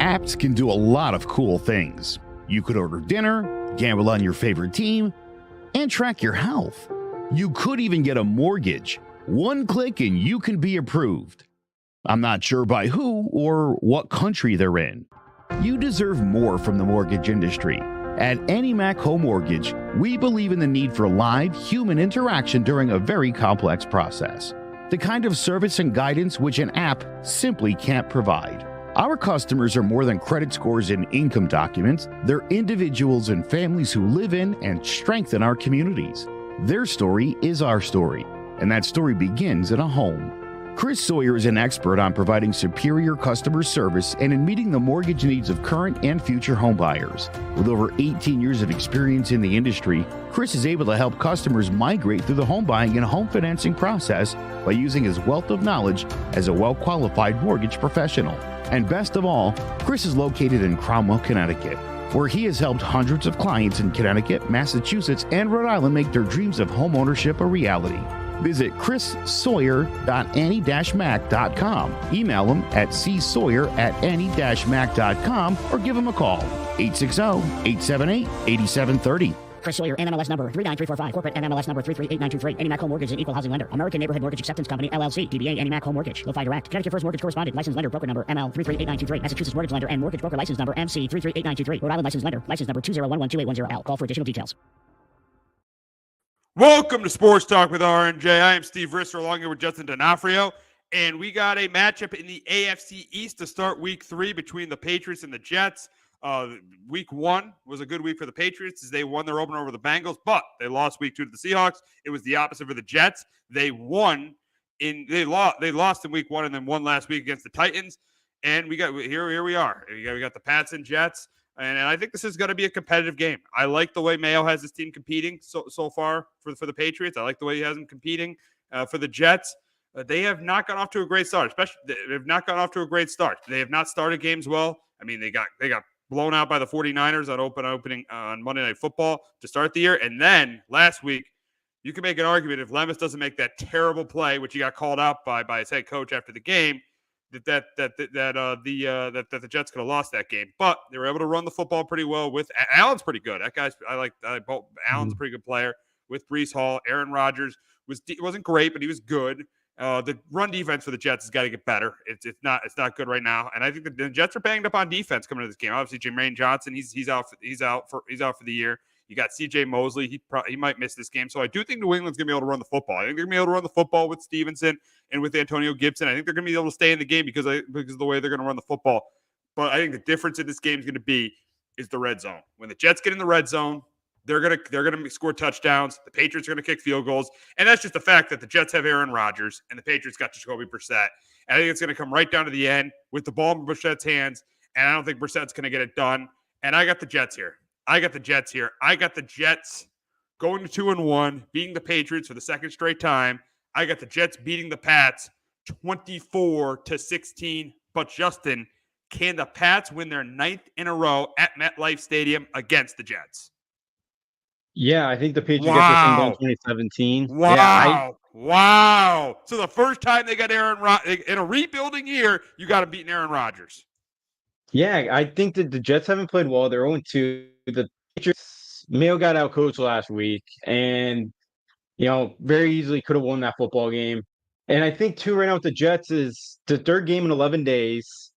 Apps can do a lot of cool things. You could order dinner, gamble on your favorite team, and track your health. You could even get a mortgage. One click and you can be approved. I'm not sure by who or what country they're in. You deserve more from the mortgage industry. At AnyMac Home Mortgage, we believe in the need for live human interaction during a very complex process. The kind of service and guidance which an app simply can't provide. Our customers are more than credit scores and income documents. They're individuals and families who live in and strengthen our communities. Their story is our story, and that story begins in a home. Chris Sawyer is an expert on providing superior customer service and in meeting the mortgage needs of current and future home buyers. With over 18 years of experience in the industry, Chris is able to help customers migrate through the home buying and home financing process by using his wealth of knowledge as a well-qualified mortgage professional. And best of all, Chris is located in Cromwell, Connecticut, where he has helped hundreds of clients in Connecticut, Massachusetts, and Rhode Island make their dreams of home ownership a reality. Visit chrissawyer.any-mac.com. Email him at csawyer@any-mac.com or give him a call, 860-878-8730. Chris Sawyer, NMLS number 39345, corporate NMLS number 338923. AnyMac Home Mortgage is an equal housing lender. American Neighborhood Mortgage Acceptance Company, LLC. DBA AnyMac Home Mortgage. Lo-Fi Direct. Connecticut First Mortgage Correspondent. License lender. Broker number ML 338923. Massachusetts Mortgage Lender and Mortgage Broker License number MC 338923. Rhode Island License Lender. License number 201128110L. Call for additional details. Welcome to Sports Talk with RNJ. I am Steve Risser along here with Justin D'Onofrio, and we got a matchup in the AFC East to start Week 3 between the Patriots and the Jets. Week 1 was a good week for the Patriots as they won their opener over the Bengals, but they lost Week 2 to the Seahawks. It was the opposite for the Jets. They lost in Week 1 and then won last week against the Titans. And we got here we are. We got the Pats and Jets. And I think this is going to be a competitive game. I like the way Mayo has his team competing so far for the Patriots. I like the way he has them competing for the Jets. They have not gone off to a great start. They have not gone off to a great start. They have not started games well. I mean, they got blown out by the 49ers on opening on Monday Night Football to start the year. And then last week, you can make an argument if Levis doesn't make that terrible play, which he got called out by his head coach after the game, that the Jets could have lost that game, but they were able to run the football pretty well. With Allen's pretty good. That guy's Allen's a pretty good player. With Breece Hall, Aaron Rodgers wasn't great, but he was good. The run defense for the Jets has got to get better. It's not good right now, and I think the Jets are banged up on defense coming into this game. Obviously, Jermaine Johnson he's out for the year. You got C.J. Mosley. He might miss this game. So I do think New England's going to be able to run the football. I think they're going to be able to run the football with Stevenson and with Antonio Gibson. I think they're going to be able to stay in the game because of the way they're going to run the football. But I think the difference in this game is going to be the red zone. When the Jets get in the red zone, they're going to score touchdowns. The Patriots are going to kick field goals. And that's just the fact that the Jets have Aaron Rodgers and the Patriots got Jacoby Brissett. And I think it's going to come right down to the end with the ball in Brissett's hands. And I don't think Brissett's going to get it done. And I got the Jets here. I got the Jets going to 2-1, beating the Patriots for the second straight time. I got the Jets beating the Pats 24-16. But Justin, can the Pats win their 9th in a row at MetLife Stadium against the Jets? Yeah, I think the Patriots got this in 2017. Wow. So the first time they got Aaron Rodgers in a rebuilding year, you got to beat Aaron Rodgers. Yeah, I think that the Jets haven't played well. They're 0-2. The Patriots, Mayo got out coached last week and, very easily could have won that football game. And I think, too, right now with the Jets is the third game in 11 days.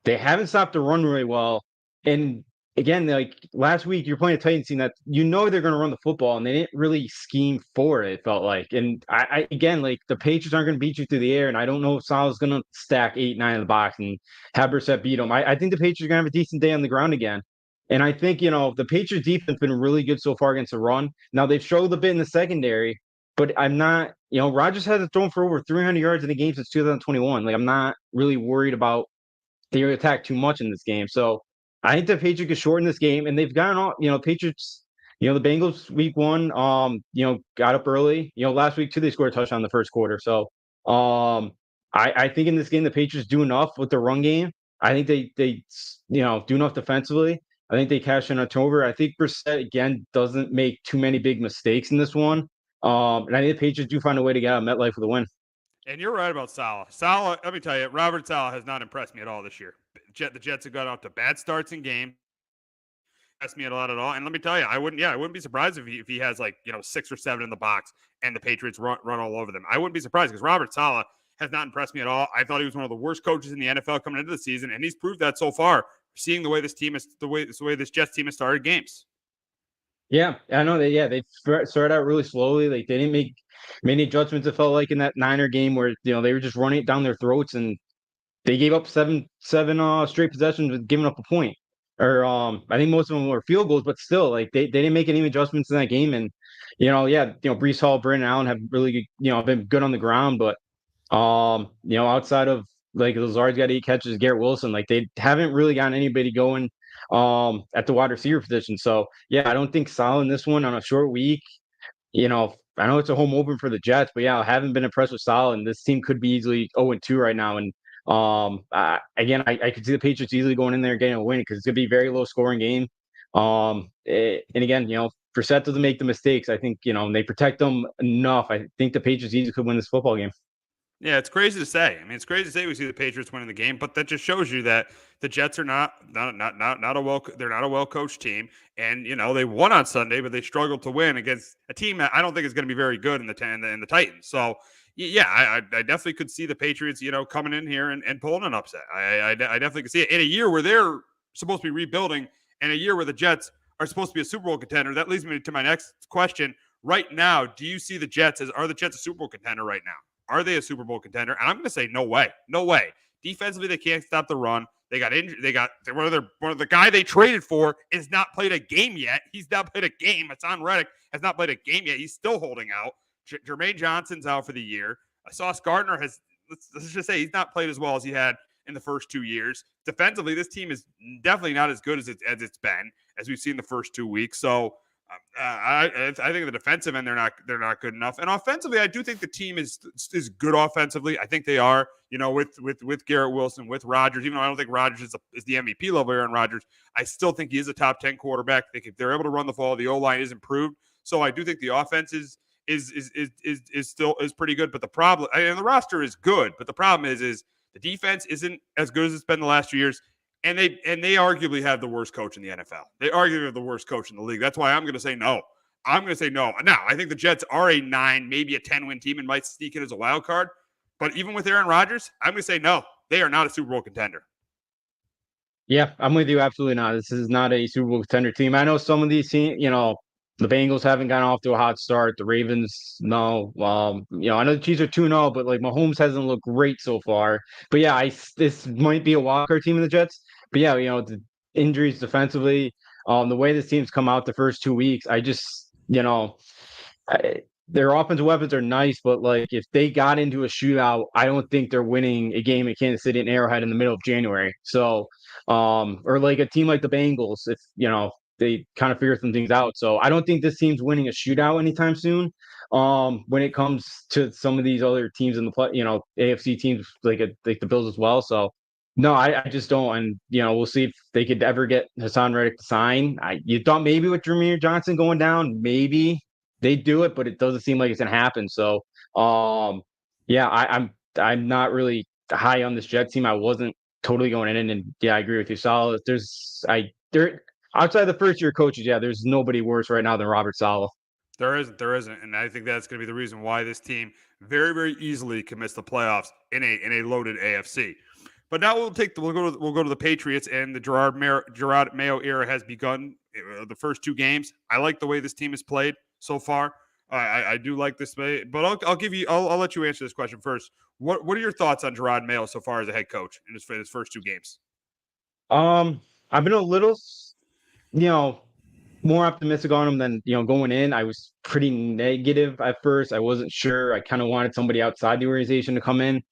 They haven't stopped the run really well. And, again, like last week, you're playing a Titans team that they're going to run the football, and they didn't really scheme for it, felt like. And, I again, like the Patriots aren't going to beat you through the air, and I don't know if Salah's going to stack 8-9 in the box and have Brissett beat them. I think the Patriots are going to have a decent day on the ground again. And I think, the Patriots defense has been really good so far against the run. Now, they've struggled a bit in the secondary, but I'm not, Rodgers hasn't thrown for over 300 yards in a game since 2021. Like, I'm not really worried about the attack too much in this game. So I think the Patriots could shorten this game, and they've gotten off, Patriots, the Bengals week 1, got up early. Last week, too, they scored a touchdown in the first quarter. So I think in this game, the Patriots do enough with the run game. I think they do enough defensively. I think they cash in a turnover. I think Brissett, again, doesn't make too many big mistakes in this one. And I think the Patriots do find a way to get out of MetLife with a win. And you're right about Saleh. Saleh, let me tell you, Robert Saleh has not impressed me at all this year. The Jets have got off to bad starts in games. Impressed me a lot at all. And let me tell you, I wouldn't be surprised if he has like 6 or 7 in the box and the Patriots run all over them. I wouldn't be surprised because Robert Saleh has not impressed me at all. I thought he was one of the worst coaches in the NFL coming into the season, and he's proved that so far. Seeing the way this team is, the way this Jets team has started games. Yeah, I know that. Yeah, they started out really slowly. Like they didn't make many adjustments. It felt like in that Niner game where they were just running it down their throats, and they gave up seven straight possessions with giving up a point. Or I think most of them were field goals, but still, like they didn't make any adjustments in that game. And Breece Hall, Brandon Allen have really been good on the ground, but outside of like Lazard's got 8 catches, Garrett Wilson, like they haven't really gotten anybody going at the wide receiver position. So yeah, I don't think Salah in this one on a short week. I know it's a home open for the Jets, but yeah, I haven't been impressed with Salah, and this team could be easily 0-2 right now. And again, I could see the Patriots easily going in there and getting a win because it's gonna be a very low scoring game. And again, Brissett doesn't make the mistakes. I think they protect them enough. I think the Patriots easily could win this football game. Yeah, it's crazy to say. I mean, it's crazy to say we see the Patriots winning the game, but that just shows you that the Jets are not a well coached team. And they won on Sunday, but they struggled to win against a team that I don't think is going to be very good in the Titans. So yeah, I definitely could see the Patriots coming in here and pulling an upset. I definitely could see it in a year where they're supposed to be rebuilding, and a year where the Jets are supposed to be a Super Bowl contender. That leads me to my next question. Right now, do you see the Jets are the Jets a Super Bowl contender right now? Are they a Super Bowl contender? And I'm going to say no way. No way. Defensively, they can't stop the run. They got injured. They got one of the guy they traded for has not played a game yet. He's not played a game. Hassan Reddick has not played a game yet. He's still holding out. Jermaine Johnson's out for the year. Sauce Gardner has, let's just say, he's not played as well as he had in the first 2 years. Defensively, this team is definitely not as good as it's been, as we've seen the first 2 weeks. So I think the defensive end they're not good enough, and offensively I do think the team is good offensively. I think they are, with Garrett Wilson, with Rodgers. Even though I don't think Rodgers is the MVP level Aaron Rodgers, I still think he is a top 10 quarterback. I think if they're able to run the ball, the O-line is improved. So I do think the offense is still pretty good. But the problem, and the roster is good, but the problem is the defense isn't as good as it's been the last 2 years. And they arguably have the worst coach in the NFL. They arguably have the worst coach in the league. That's why I'm going to say no. I'm going to say no. Now, I think the Jets are a 9, maybe a 10-win team and might sneak in as a wild card. But even with Aaron Rodgers, I'm going to say no. They are not a Super Bowl contender. Yeah, I'm with you. Absolutely not. This is not a Super Bowl contender team. I know some of these teams, the Bengals haven't gotten off to a hot start. The Ravens, no. I know the Chiefs are 2-0, but like Mahomes hasn't looked great so far. But yeah, this might be a wild card team in the Jets. But yeah, the injuries defensively, the way this team's come out the first 2 weeks, I just, their offensive weapons are nice, but like if they got into a shootout, I don't think they're winning a game in Kansas City and Arrowhead in the middle of January. So, or like a team like the Bengals, if they kind of figure some things out. So I don't think this team's winning a shootout anytime soon. When it comes to some of these other teams in the AFC teams like the Bills as well. So no, I just don't. And we'll see if they could ever get Hassan Reddick to sign. You thought maybe with Jermaine Johnson going down, maybe they do it, but it doesn't seem like it's gonna happen. So yeah, I'm not really high on this Jet team. I wasn't totally going in, and yeah, I agree with you. Saleh, there outside the first year coaches, yeah, there's nobody worse right now than Robert Saleh. There isn't, and I think that's going to be the reason why this team very, very easily can miss the playoffs in a loaded AFC. But now we'll go to the Patriots, and the Gerard Mayo era has begun. The first 2 games, I like the way this team has played so far. I do like this, but I'll let you answer this question first. What are your thoughts on Gerard Mayo so far as a head coach in his first 2 games? I've been a little, more optimistic on him than going in. I was pretty negative at first. I wasn't sure. I kind of wanted somebody outside the organization to come in.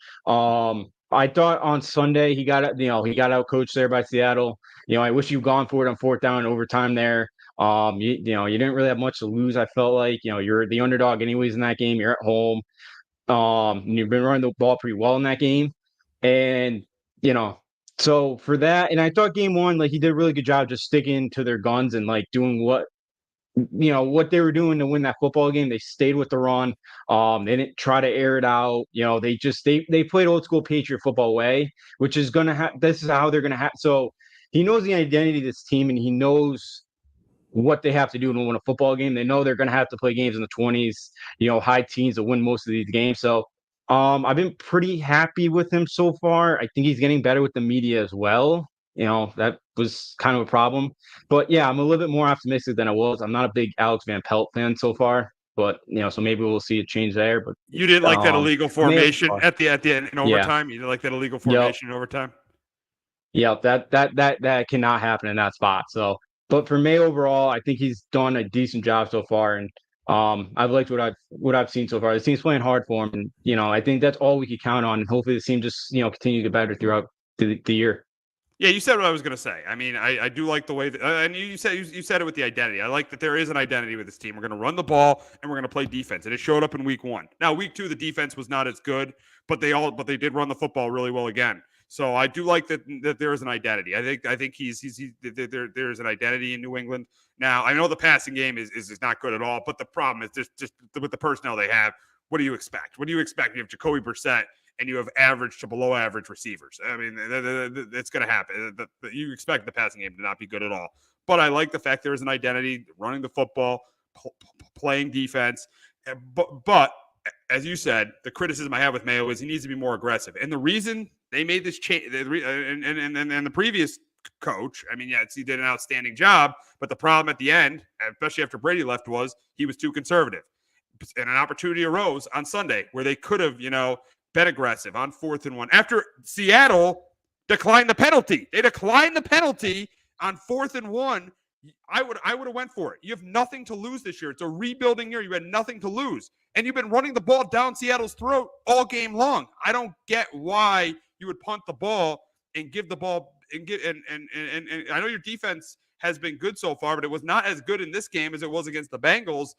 I thought on Sunday he got out coached there by Seattle. I wish you'd gone for it on 4th down and overtime there. You didn't really have much to lose. I felt like you're the underdog anyways in that game. You're at home. And you've been running the ball pretty well in that game, and so for that, and I thought game 1, like he did a really good job just sticking to their guns and like doing what what they were doing to win that football game. They stayed with the run. They didn't try to air it out. They played old school Patriot football way, which is gonna have. This is how they're gonna have. So he knows the identity of this team, and he knows what they have to do to win a football game. They know they're gonna have to play games in the 20s, high teens to win most of these games. So I've been pretty happy with him so far. I think he's getting better with the media as well. That was kind of a problem. But yeah, I'm a little bit more optimistic than I was. I'm not a big Alex Van Pelt fan so far, but so maybe we'll see a change there. But You didn't like that illegal formation at the end in yeah. overtime? You didn't like that illegal formation in overtime? Yeah, that cannot happen in that spot. So, but for May overall, I think he's done a decent job so far, and I've liked what I've seen so far. The team's playing hard for him, and I think that's all we can count on. And hopefully, the team just continue to get better throughout the year. Yeah, you said what I was going to say. I mean, I do like the way that, and you said it with the identity. I like that there is an identity with this team. We're going to run the ball and we're going to play defense, and it showed up in week 1. Now, week 2, the defense was not as good, but they did run the football really well again. So I do like that there is an identity. I think there's an identity in New England. Now, I know the passing game is not good at all, but the problem is just with the personnel they have. What do you expect? What do you expect? You have Jacoby Brissett and you have average to below average receivers. I mean, it's going to happen. You expect the passing game to not be good at all. But I like the fact there's an identity, running the football, playing defense. But as you said, the criticism I have with Mayo is he needs to be more aggressive. And the reason they made this change, and the previous coach, I mean, yes, he did an outstanding job. But the problem at the end, especially after Brady left, was he was too conservative. And an opportunity arose on Sunday where they could have, been aggressive on 4th and 1 after Seattle declined the penalty. They declined the penalty on 4th and 1. I would have went for it. You have nothing to lose this year. It's a rebuilding year. You had nothing to lose, and you've been running the ball down Seattle's throat all game long. I don't get why you would punt the ball and give the ball and I know your defense has been good so far, but it was not as good in this game as it was against the Bengals.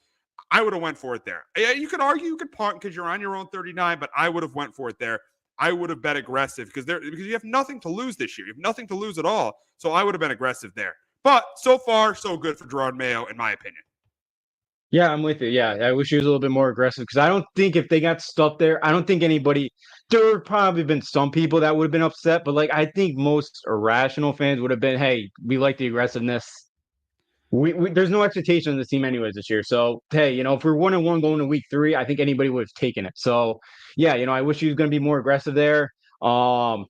I would have went for it there. You could argue you could punt because you're on your own 39, but I would have went for it there. I would have been aggressive because you have nothing to lose this year. You have nothing to lose at all. So I would have been aggressive there. But so far, so good for Gerard Mayo, in my opinion. Yeah, I'm with you. Yeah, I wish he was a little bit more aggressive because I don't think if they got stuck there, I don't think anybody. There would probably been some people that would have been upset, but I think most irrational fans would have been, "Hey, we like the aggressiveness. There's no expectation on the team anyways this year. So hey, if we're 1-1 going to week 3, I think anybody would have taken it. So yeah, I wish he was going to be more aggressive there. And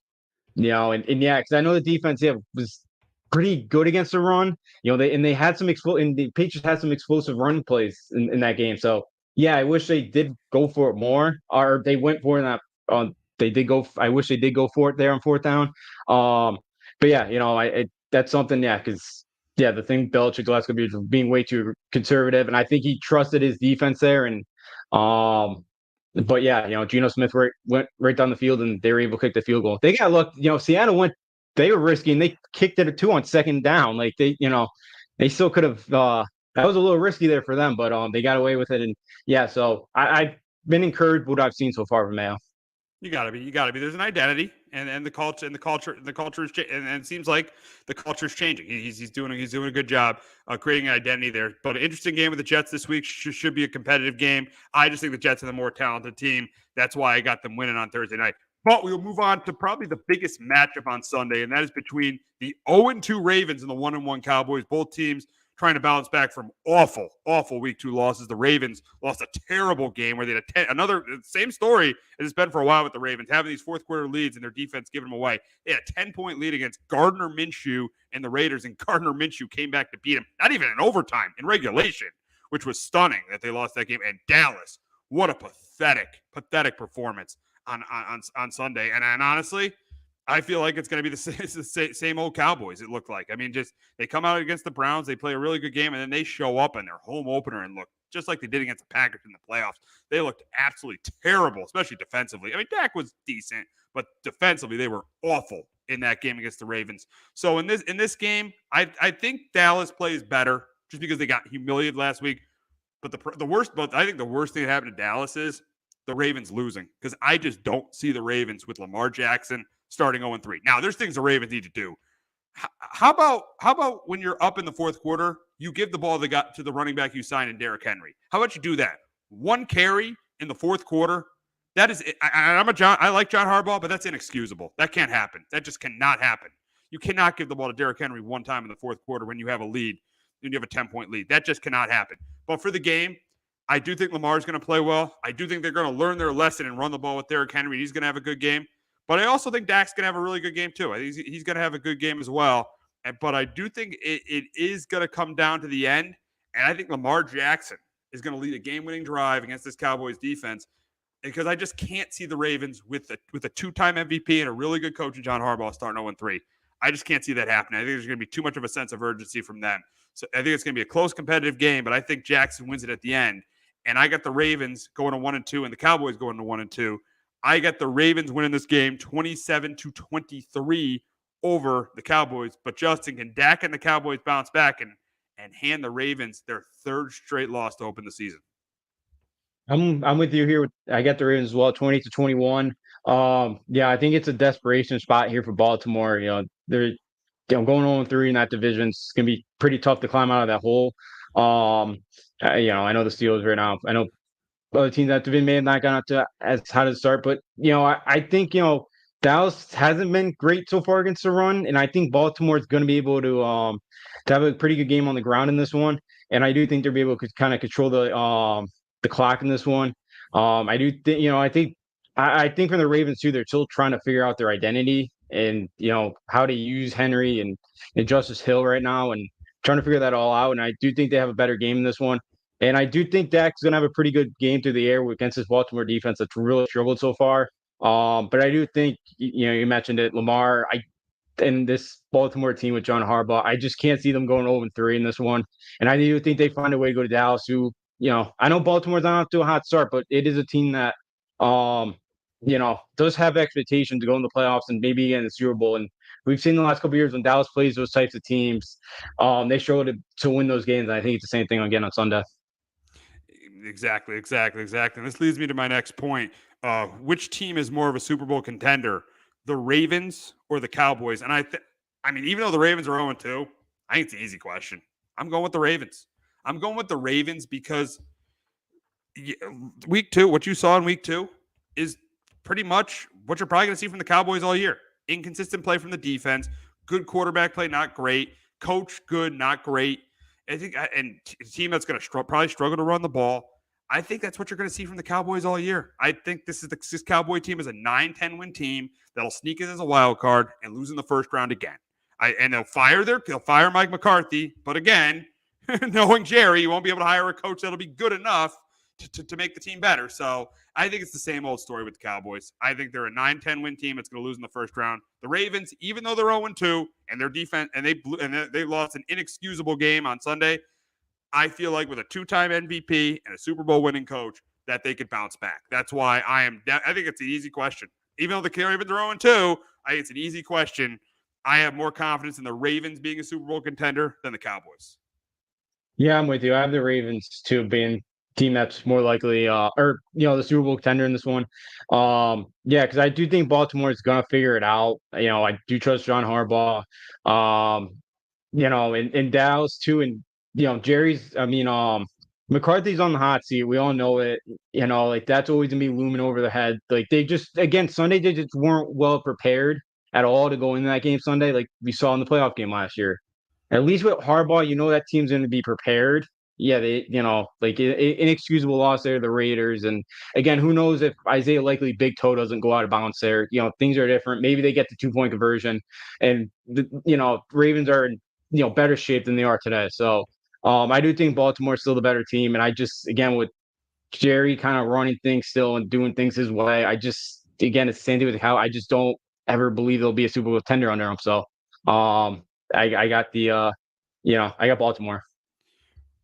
yeah, because I know the defense was pretty good against the run. They had some and the Patriots had some explosive run plays in that game. So yeah, I wish they did go for it more, or they went for it in that. They did go. I wish they did go for it there on 4th down. But yeah, that's something. Yeah, because. Yeah, the thing Belichick last couple years was being way too conservative, and I think he trusted his defense there. And but yeah, Geno Smith went right down the field, and they were able to kick the field goal. They got luck. Seattle went. They were risky, and they kicked it too on 2nd down. They still could have. That was a little risky there for them, but they got away with it. And yeah, so I've been encouraged with what I've seen so far from Mayo. You gotta be. There's an identity, and the culture is, and it seems like the culture is changing. He's doing a good job creating an identity there. But an interesting game with the Jets this week should be a competitive game. I just think the Jets are the more talented team. That's why I got them winning on Thursday night. But we'll move on to probably the biggest matchup on Sunday, and that is between the 0-2 Ravens and the 1-1 Cowboys. Both teams trying to bounce back from awful week 2 losses. The Ravens lost a terrible game where they had another same story as it's been for a while with the Ravens, having these 4th quarter leads and their defense giving them away. They had a 10-point lead against Gardner Minshew and the Raiders, and Gardner Minshew came back to beat them, not even in overtime, in regulation, which was stunning that they lost that game. And Dallas, what a pathetic performance on Sunday. And honestly, I feel like it's going to be the same old Cowboys, it looked like. I mean, just they come out against the Browns, they play a really good game, and then they show up in their home opener and look just like they did against the Packers in the playoffs. They looked absolutely terrible, especially defensively. I mean, Dak was decent, but defensively they were awful in that game against the Ravens. So in this game, I think Dallas plays better just because they got humiliated last week. But I think the worst thing that happened to Dallas is the Ravens losing, because I just don't see the Ravens with Lamar Jackson starting 0-3. Now, there's things the Ravens need to do. How about when you're up in the 4th quarter you give the ball to the running back you signed in Derrick Henry. How about you do that? One carry in the fourth quarter. That is, I like John Harbaugh, but that's inexcusable. That can't happen. That just cannot happen. You cannot give the ball to Derrick Henry one time in the fourth quarter when you have a lead, when you have a 10-point lead. That just cannot happen. But for the game, I do think Lamar's going to play well. I do think they're going to learn their lesson and run the ball with Derrick Henry. He's going to have a good game. But I also think Dak's going to have a really good game too. I think he's going to have a good game as well. But I do think it is going to come down to the end. And I think Lamar Jackson is going to lead a game-winning drive against this Cowboys defense, because I just can't see the Ravens with a two-time MVP and a really good coach in John Harbaugh starting 0-3. I just can't see that happening. I think there's going to be too much of a sense of urgency from them. So I think it's going to be a close, competitive game, but I think Jackson wins it at the end. And I got the Ravens going to 1-2 and the Cowboys going to 1-2. I got the Ravens winning this game 27-23 over the Cowboys. But Justin, can Dak and the Cowboys bounce back and hand the Ravens their third straight loss to open the season? I'm with you here. I got the Ravens as well, 20-21. Yeah, I think it's a desperation spot here for Baltimore. They're going 0-3 in that division. It's gonna be pretty tough to climb out of that hole. I know the Steelers right now. I know other teams that division may have not gone out to as hot to start, but I think Dallas hasn't been great so far against the run, and I think Baltimore is going to be able to have a pretty good game on the ground in this one, and I do think they'll be able to kind of control the clock in this one. I do think I think from the Ravens too, they're still trying to figure out their identity and how to use Henry and Justice Hill right now, and trying to figure that all out. And I do think they have a better game in this one. And I do think Dak's going to have a pretty good game through the air against this Baltimore defense that's really struggled so far. But I do think, you mentioned it, Lamar, and this Baltimore team with John Harbaugh, I just can't see them going 0-3 in this one. And I do think they find a way to go to Dallas, who, I know Baltimore's not off to a hot start, but it is a team that, does have expectations to go in the playoffs and maybe get in the Super Bowl. And we've seen the last couple of years when Dallas plays those types of teams, they struggle to win those games. And I think it's the same thing again on Sunday. Exactly. And this leads me to my next point. Which team is more of a Super Bowl contender, the Ravens or the Cowboys? And I mean, even though the Ravens are 0-2, I think it's an easy question. I'm going with the Ravens. I'm going with the Ravens because week 2, what you saw in week 2 is pretty much what you're probably going to see from the Cowboys all year. Inconsistent play from the defense, good quarterback play, not great. Coach, good, not great. I think, and a team that's going to probably struggle to run the ball. I think that's what you're going to see from the Cowboys all year. I think this Cowboy team is a 9-10 win team that'll sneak in as a wild card and lose in the first round again. And they'll fire Mike McCarthy, but again, knowing Jerry, you won't be able to hire a coach that'll be good enough to make the team better. So I think it's the same old story with the Cowboys. I think they're a 9-10 win team that's going to lose in the first round. The Ravens, even though they're 0-2 and their defense and they lost an inexcusable game on Sunday, I feel like with a 2-time MVP and a Super Bowl winning coach that they could bounce back. That's why I think it's an easy question. Even though the Ravens are 0-2, I think it's an easy question. I have more confidence in the Ravens being a Super Bowl contender than the Cowboys. Yeah, I'm with you. I have the Ravens too being team that's more likely the Super Bowl contender in this one. Because I do think Baltimore is gonna figure it out. I do trust John Harbaugh. And Dallas too, and McCarthy's on the hot seat. We all know it. That's always gonna be looming over the head. Sunday they just weren't well prepared at all to go into that game Sunday, like we saw in the playoff game last year. At least with Harbaugh, that team's gonna be prepared. Yeah, they, inexcusable loss there to the Raiders. And again, who knows if Isaiah Likely big toe doesn't go out of bounds there. Things are different. Maybe they get the 2-point conversion, and Ravens are in better shape than they are today. So I do think Baltimore's still the better team. And I just, again, with Jerry kind of running things still and doing things his way, it's the same thing with how I just don't ever believe there'll be a Super Bowl contender under him. So I got I got Baltimore.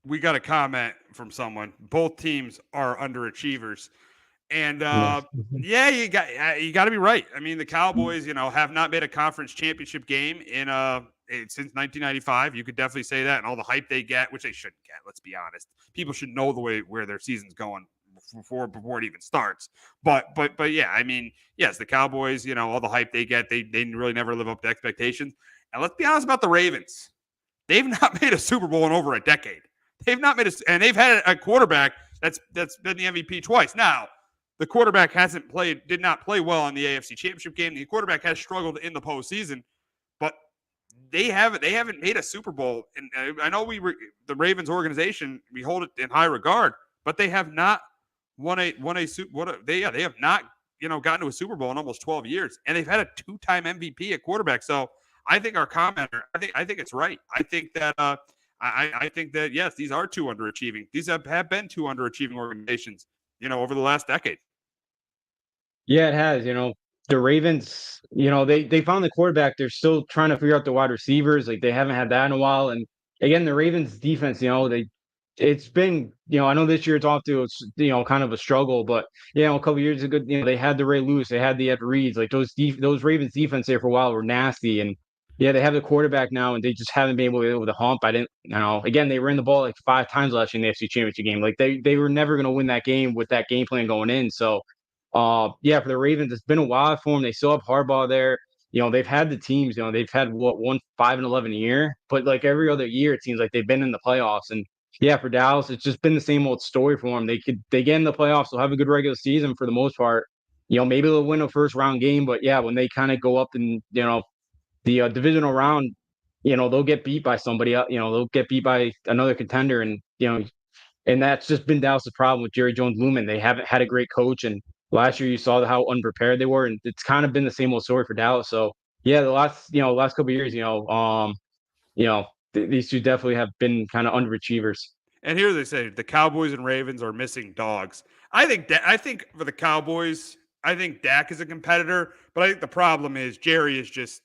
We got a comment from someone. Both teams are underachievers. And you got to be right. I mean, the Cowboys, have not made a conference championship game since 1995. You could definitely say that, and all the hype they get, which they shouldn't get. Let's be honest. People should know where their season's going before it even starts. But yeah, I mean, yes, the Cowboys, all the hype they get, they really never live up to expectations. And let's be honest about the Ravens. They've not made a Super Bowl in over a decade. They've not made and they've had a quarterback that's been the MVP twice. Now, the quarterback did not play well in the AFC Championship game. The quarterback has struggled in the postseason, but they haven't made a Super Bowl. And I know the Ravens organization, we hold it in high regard, but they have not they have not gotten to a Super Bowl in almost 12 years, and they've had a 2-time MVP at quarterback. So I think our commenter, I think it's right. I think that I think that yes, these are two underachieving. These have been two underachieving organizations, over the last decade. Yeah, it has. The Ravens, they found the quarterback. They're still trying to figure out the wide receivers. Like they haven't had that in a while. And again, the Ravens defense, it's been, I know this year it's off to, kind of a struggle, but a couple years ago, they had the Ray Lewis, they had the Ed Reeds, like those Ravens defense there for a while were nasty. And yeah, they have the quarterback now, and they just haven't been able to hump. Again, they ran the ball like 5 times last year in the AFC Championship game. Like they were never going to win that game with that game plan going in. So, for the Ravens, it's been a while for them. They still have Harbaugh there. They've had the teams. They've had one 5-11 year, but like every other year, it seems like they've been in the playoffs. And yeah, for Dallas, it's just been the same old story for them. They get in the playoffs, they'll have a good regular season for the most part. Maybe they'll win a first round game, but yeah, when they kind of go up in the divisional round, they'll get beat by somebody else. They'll get beat by another contender, and and that's just been Dallas' problem with Jerry Jones looming. They haven't had a great coach, and last year you saw how unprepared they were, and it's kind of been the same old story for Dallas. So yeah, the last couple of years, these two definitely have been kind of underachievers. And here they say the Cowboys and Ravens are missing dogs. I think for the Cowboys, I think Dak is a competitor, but I think the problem is Jerry just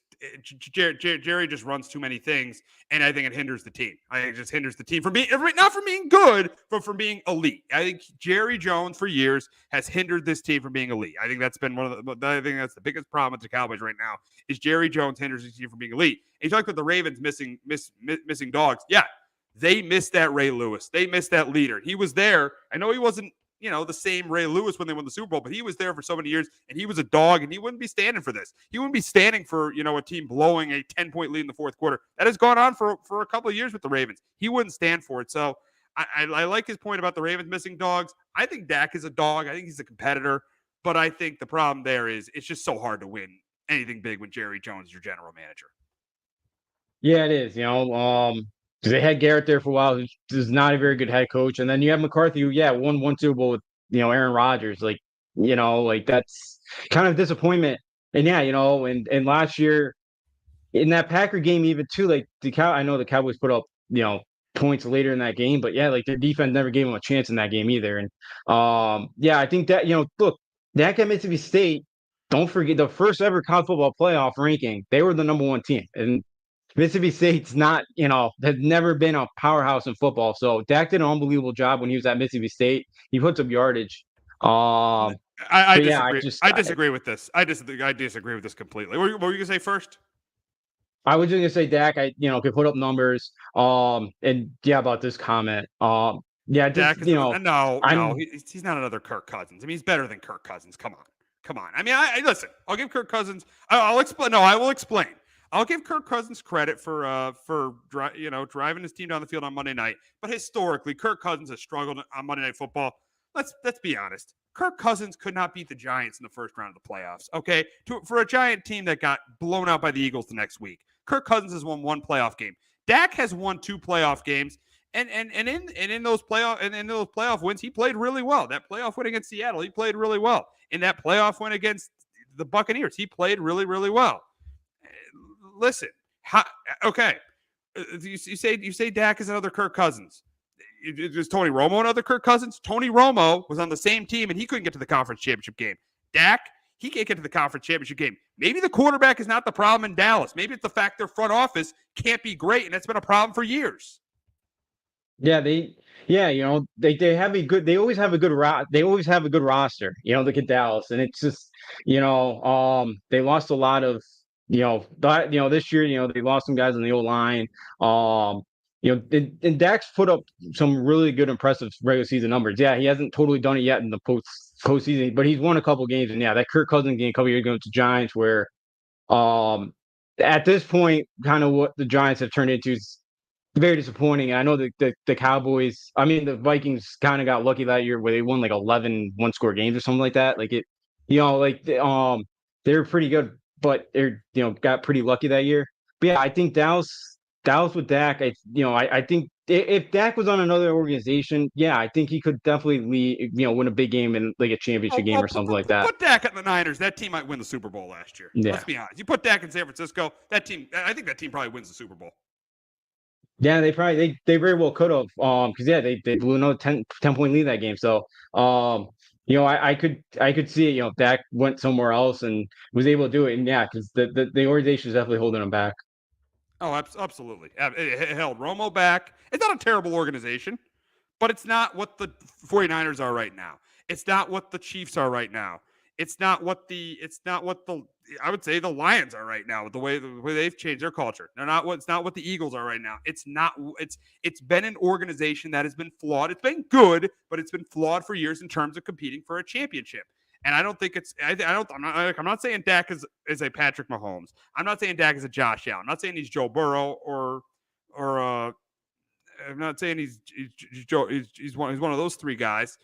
runs too many things, and I think it hinders the team. I think it just hinders the team from being not from being good, but from being elite. I think Jerry Jones for years has hindered this team from being elite. I think that's been I think that's the biggest problem with the Cowboys right now is Jerry Jones hinders the team from being elite. And you talk about the Ravens missing dogs. Yeah, they missed that Ray Lewis. They missed that leader. He was there. I know he wasn't the same Ray Lewis when they won the Super Bowl, but he was there for so many years, and he was a dog, and he wouldn't be standing for this. He wouldn't be standing for, a team blowing a 10-point lead in the fourth quarter. That has gone on for a couple of years with the Ravens. He wouldn't stand for it. So I like his point about the Ravens missing dogs. I think Dak is a dog. I think he's a competitor, but I think the problem there is it's just so hard to win anything big when Jerry Jones is your general manager. Yeah, it is. Because they had Garrett there for a while, who's not a very good head coach, and then you have McCarthy, who won one Super Bowl with Aaron Rodgers. Like that's kind of disappointment. And and last year in that Packer game, even too, like I know the Cowboys put up points later in that game, but like their defense never gave them a chance in that game either. And I think that look, that at Mississippi State. Don't forget the first ever college football playoff ranking. They were the number 1 team, and Mississippi State's not, has never been a powerhouse in football. So Dak did an unbelievable job when he was at Mississippi State. He puts up yardage. I disagree with this. I disagree with this completely. What were you gonna say first? I was just gonna say Dak, could put up numbers. And about this comment. Dak is no, he's not another Kirk Cousins. I mean, he's better than Kirk Cousins. Come on. I mean, listen. I'll give Kirk Cousins. I'll explain. No, I will explain. I'll give Kirk Cousins credit for driving his team down the field on Monday night. But historically, Kirk Cousins has struggled on Monday Night Football. Let's be honest. Kirk Cousins could not beat the Giants in the first round of the playoffs. Okay, for a Giant team that got blown out by the Eagles the next week, Kirk Cousins has won 1 playoff game. Dak has won 2 playoff games, and in those playoff wins, he played really well. That playoff win against Seattle, he played really well. In that playoff win against the Buccaneers, he played really, really well. Listen, you say Dak is another Kirk Cousins. Is Tony Romo another Kirk Cousins? Tony Romo was on the same team, and he couldn't get to the conference championship game. Dak, he can't get to the conference championship game. Maybe the quarterback is not the problem in Dallas. Maybe it's the fact their front office can't be great, and that's been a problem for years. Yeah, they have a good. They always have a good roster. Look at Dallas, and it's just they lost a lot of this year. They lost some guys on the O-line. And Dak's put up some really good, impressive regular season numbers. Yeah, he hasn't totally done it yet in the postseason, but he's won a couple games. And that Kirk Cousins game a couple years ago to Giants, where at this point, kind of what the Giants have turned into is very disappointing. I know the Cowboys, I mean, the Vikings kind of got lucky that year where they won like 11 one-score games or something like that. Like they were pretty good, but they're, got pretty lucky that year. But yeah, I think Dallas with Dak, I think if Dak was on another organization, yeah, I think he could definitely win a big game in like a championship game or something like that. Put Dak at the Niners. That team might win the Super Bowl last year. Yeah. Let's be honest. You put Dak in San Francisco, I think that team probably wins the Super Bowl. Yeah, they very well could have. Because yeah, they blew another 10-point lead that game. So I could see it. Dak went somewhere else and was able to do it. And yeah, because the organization is definitely holding him back. Oh, absolutely. It held Romo back. It's not a terrible organization, but it's not what the 49ers are right now. It's not what the Chiefs are right now. It's not what the I would say the Lions are right now with the way they've changed their culture. It's not what the Eagles are right now. It's been an organization that has been flawed. It's been good, but it's been flawed for years in terms of competing for a championship. And I don't think I'm not saying Dak is a Patrick Mahomes. I'm not saying Dak is a Josh Allen. I'm not saying he's Joe Burrow or I'm not saying he's one of those three guys.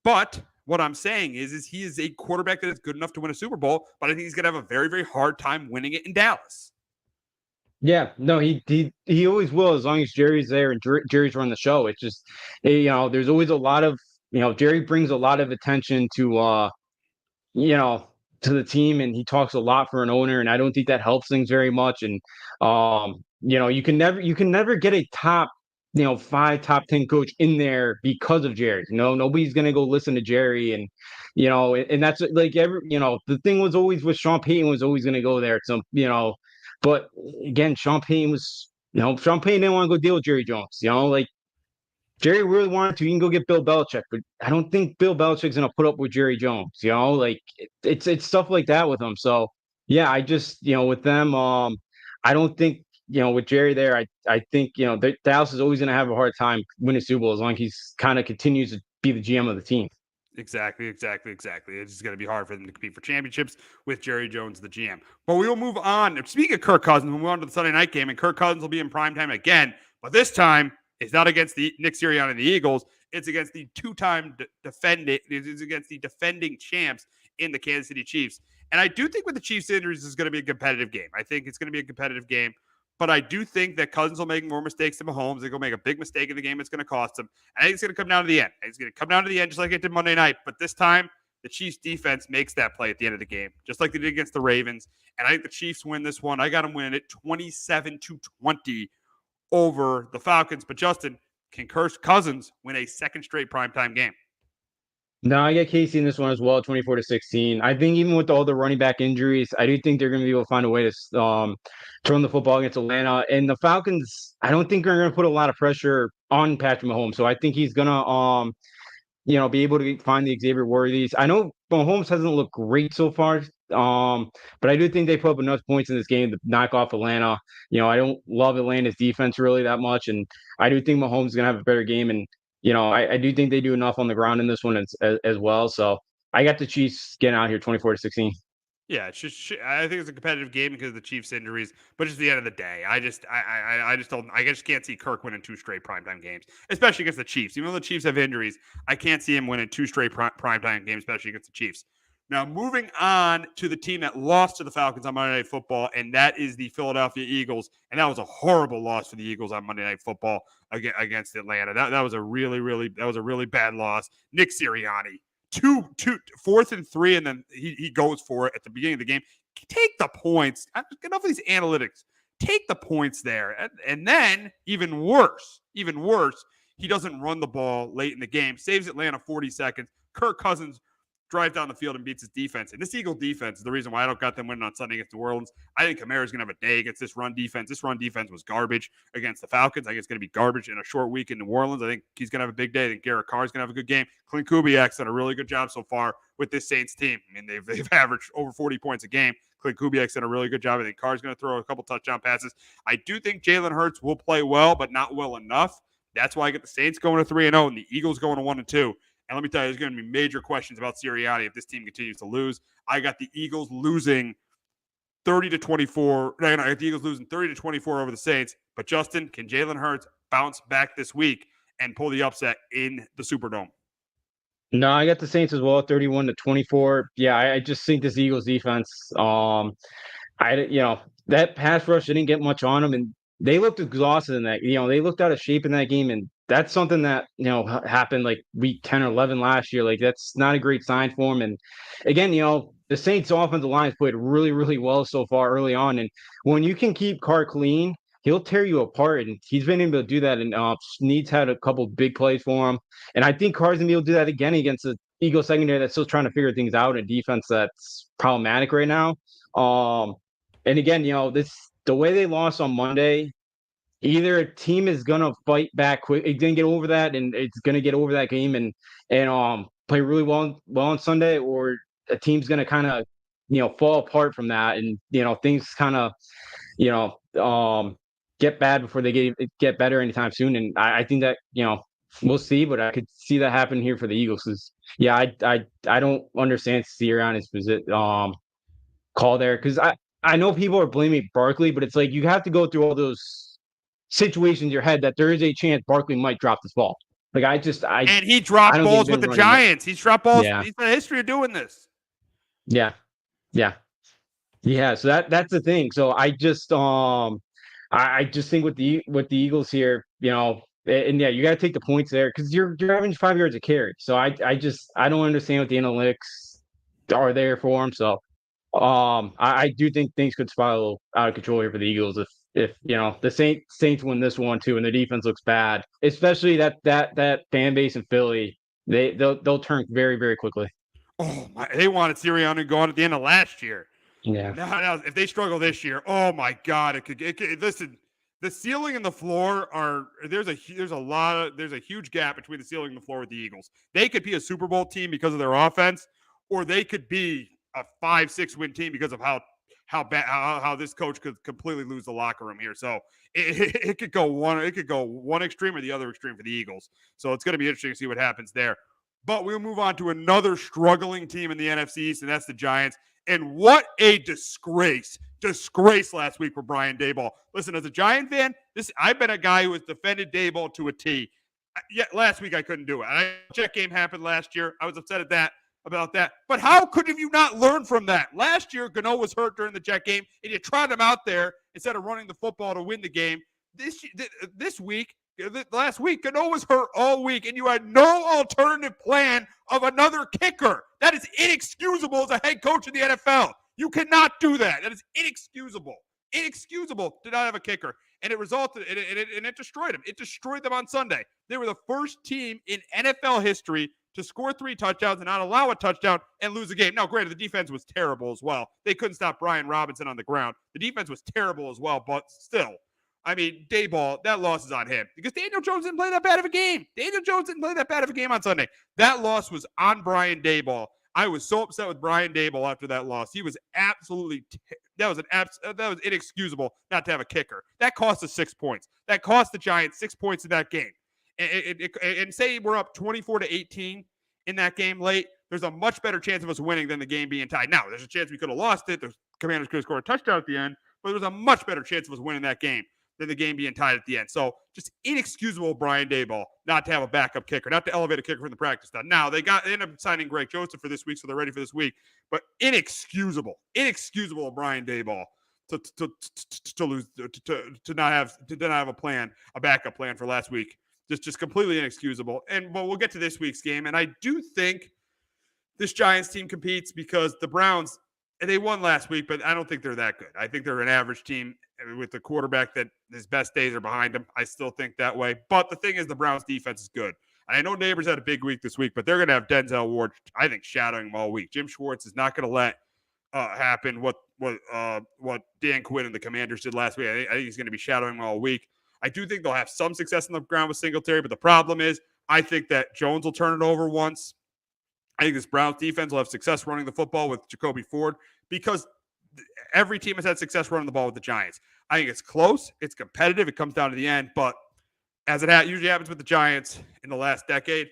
But what I'm saying is he is a quarterback that is good enough to win a Super Bowl, but I think he's going to have a very, very hard time winning it in Dallas. Yeah, no, he always will as long as Jerry's there and Jerry's running the show. It's just, there's always a lot of, Jerry brings a lot of attention to to the team, and he talks a lot for an owner, and I don't think that helps things very much. And you can never get a top 5, top 10 coach in there because of Jerry. Nobody's gonna go listen to Jerry, and and that's like the thing was always with Sean Payton was always gonna go there. So but again, Sean Payton didn't want to go deal with Jerry Jones. Like Jerry really wanted to. You can go get Bill Belichick, but I don't think Bill Belichick's gonna put up with Jerry Jones. Like it's stuff like that with him. So yeah, I just with them, I don't think with Jerry there, I think Dallas is always gonna have a hard time winning Super Bowl as long as he's kind of continues to be the GM of the team. Exactly. It's just going to be hard for them to compete for championships with Jerry Jones, the GM. But we will move on. Speaking of Kirk Cousins, we'll move on to the Sunday night game, and Kirk Cousins will be in primetime again. But this time, it's not against the Nick Sirianni and the Eagles. It's against the two-time It's against the defending champs in the Kansas City Chiefs. And I do think with the Chiefs injuries, this is going to be a competitive game. I think it's going to be a competitive game. But I do think that Cousins will make more mistakes than Mahomes. They're going to make a big mistake in the game. It's going to cost them. I think it's going to come down to the end. It's going to come down to the end just like it did Monday night. But this time, the Chiefs defense makes that play at the end of the game, just like they did against the Ravens. And I think the Chiefs win this one. I got them winning it 27-20 over the Falcons. But Justin, can Kirk Cousins win a second straight primetime game? No, I get Casey in this one as well, 24-16. I think even with all the running back injuries, I do think they're going to be able to find a way to turn the football against Atlanta. And the Falcons, I don't think are going to put a lot of pressure on Patrick Mahomes. So I think he's going to, be able to find the Xavier Worthies. I know Mahomes hasn't looked great so far, but I do think they put up enough points in this game to knock off Atlanta. I don't love Atlanta's defense really that much, and I do think Mahomes is going to have a better game. And I do think they do enough on the ground in this one as well. So I got the Chiefs getting out here 24-16. Yeah, I think it's a competitive game because of the Chiefs' injuries, but just at the end of the day, I just can't see Kirk winning two straight primetime games, especially against the Chiefs. Even though the Chiefs have injuries, I can't see him winning two straight primetime games, especially against the Chiefs. Now, moving on to the team that lost to the Falcons on Monday Night Football, and that is the Philadelphia Eagles. And that was a horrible loss for the Eagles on Monday Night Football against Atlanta. That was a really bad loss. Nick Sirianni, 4th and 3, and then he goes for it at the beginning of the game. Take the points. Enough of these analytics. Take the points there, and then even worse, he doesn't run the ball late in the game. Saves Atlanta 40 seconds. Kirk Cousins drives down the field and beats his defense. And this Eagle defense is the reason why I don't got them winning on Sunday against New Orleans. I think Kamara's going to have a day against this run defense. This run defense was garbage against the Falcons. I think it's going to be garbage in a short week in New Orleans. I think he's going to have a big day. I think Garrett Carr's going to have a good game. Clint Kubiak's done a really good job so far with this Saints team. I mean, they've averaged over 40 points a game. Clint Kubiak's done a really good job. I think Carr's going to throw a couple touchdown passes. I do think Jalen Hurts will play well, but not well enough. That's why I get the Saints going to 3-0 and the Eagles going to 1-2. And let me tell you, there's going to be major questions about Sirianni if this team continues to lose. I got the Eagles losing 30-24. I got the Eagles losing 30-24 over the Saints. But Justin, can Jalen Hurts bounce back this week and pull the upset in the Superdome? No, I got the Saints as well, 31-24. Yeah, I just think this Eagles defense, that pass rush didn't get much on them, and they looked exhausted in that. They looked out of shape in that game, and that's something that happened like week 10 or 11 last year. Like that's not a great sign for them. And again, the Saints' offensive line has played really, really well so far early on, and when you can keep Carr clean, he'll tear you apart, and he's been able to do that. And Snead's had a couple big plays for him, and I think Carr's gonna be able to do that again against the Eagles secondary that's still trying to figure things out, and defense that's problematic right now. And again, the way they lost on Monday, either a team is gonna fight back quick, it's gonna get over that, and it's gonna get over that game and play really well on Sunday, or a team's gonna kind of fall apart from that, and things kind of get bad before they get better anytime soon. And I think that we'll see, but I could see that happen here for the Eagles. I don't understand Sirianni's call there, because I know people are blaming Barkley, but it's like you have to go through all those situations in your head that there is a chance Barkley might drop this ball. Like and he dropped balls with the Giants. He's dropped balls. Yeah. He's got a history of doing this. Yeah. So that's the thing. So I just I just think with the Eagles here, and yeah, you got to take the points there because you're averaging 5 yards a carry. So I don't understand what the analytics are there for him. So I do think things could spiral out of control here for the Eagles if the Saints win this one too, and the defense looks bad, especially that fan base in Philly, they'll turn very, very quickly. Oh my! They wanted Sirianni to go on at the end of last year. Yeah. Now, if they struggle this year, oh my God! It could listen. The ceiling and the floor there's a huge gap between the ceiling and the floor with the Eagles. They could be a Super Bowl team because of their offense, or they could be a 5-6 win team because of how this coach could completely lose the locker room here. So it could go one extreme or the other extreme for the Eagles. So it's going to be interesting to see what happens there. But we'll move on to another struggling team in the NFC East, and that's the Giants. And what a disgrace last week for Brian Daboll. Listen, as a Giant fan, I've been a guy who has defended Daboll to a T. Yet last week I couldn't do it. Jet game happened last year. I was upset about that. But how could you not learn from that? Last year, Gano was hurt during the Jet game, and you trotted him out there instead of running the football to win the game. Last week, Gano was hurt all week, and you had no alternative plan of another kicker. That is inexcusable as a head coach in the NFL. You cannot do that. That is inexcusable. Inexcusable to not have a kicker. And it resulted, and it destroyed them. It destroyed them on Sunday. They were the first team in NFL history to score 3 touchdowns and not allow a touchdown and lose a game. Now, granted, the defense was terrible as well. They couldn't stop Brian Robinson on the ground. The defense was terrible as well, but still. I mean, Daboll, that loss is on him because Daniel Jones didn't play that bad of a game. On Sunday. That loss was on Brian Daboll. I was so upset with Brian Daboll after that loss. He was absolutely that was inexcusable not to have a kicker. That cost us 6 points. That cost the Giants 6 points in that game. And say we're up 24-18 in that game late, there's a much better chance of us winning than the game being tied. Now, there's a chance we could have lost it. The Commanders could have scored a touchdown at the end, but there's a much better chance of us winning that game than the game being tied at the end. So just inexcusable, Brian Daboll, not to have a backup kicker, not to elevate a kicker from the practice down. Now, they ended up signing Greg Joseph for this week, so they're ready for this week. But inexcusable of Brian Daboll to lose, to not have a backup plan for last week. Just completely inexcusable. But we'll get to this week's game, and I do think this Giants team competes because the Browns, they won last week, but I don't think they're that good. I think they're an average team with the quarterback that his best days are behind him. I still think that way. But the thing is, the Browns defense is good. And I know Neighbors had a big week this week, but they're going to have Denzel Ward, I think, shadowing him all week. Jim Schwartz is not going to let happen what Dan Quinn and the Commanders did last week. I think he's going to be shadowing him all week. I do think they'll have some success on the ground with Singletary, but the problem is I think that Jones will turn it over once. I think this Browns defense will have success running the football with Jacoby Ford because every team has had success running the ball with the Giants. I think it's close. It's competitive. It comes down to the end. But as it usually happens with the Giants in the last decade,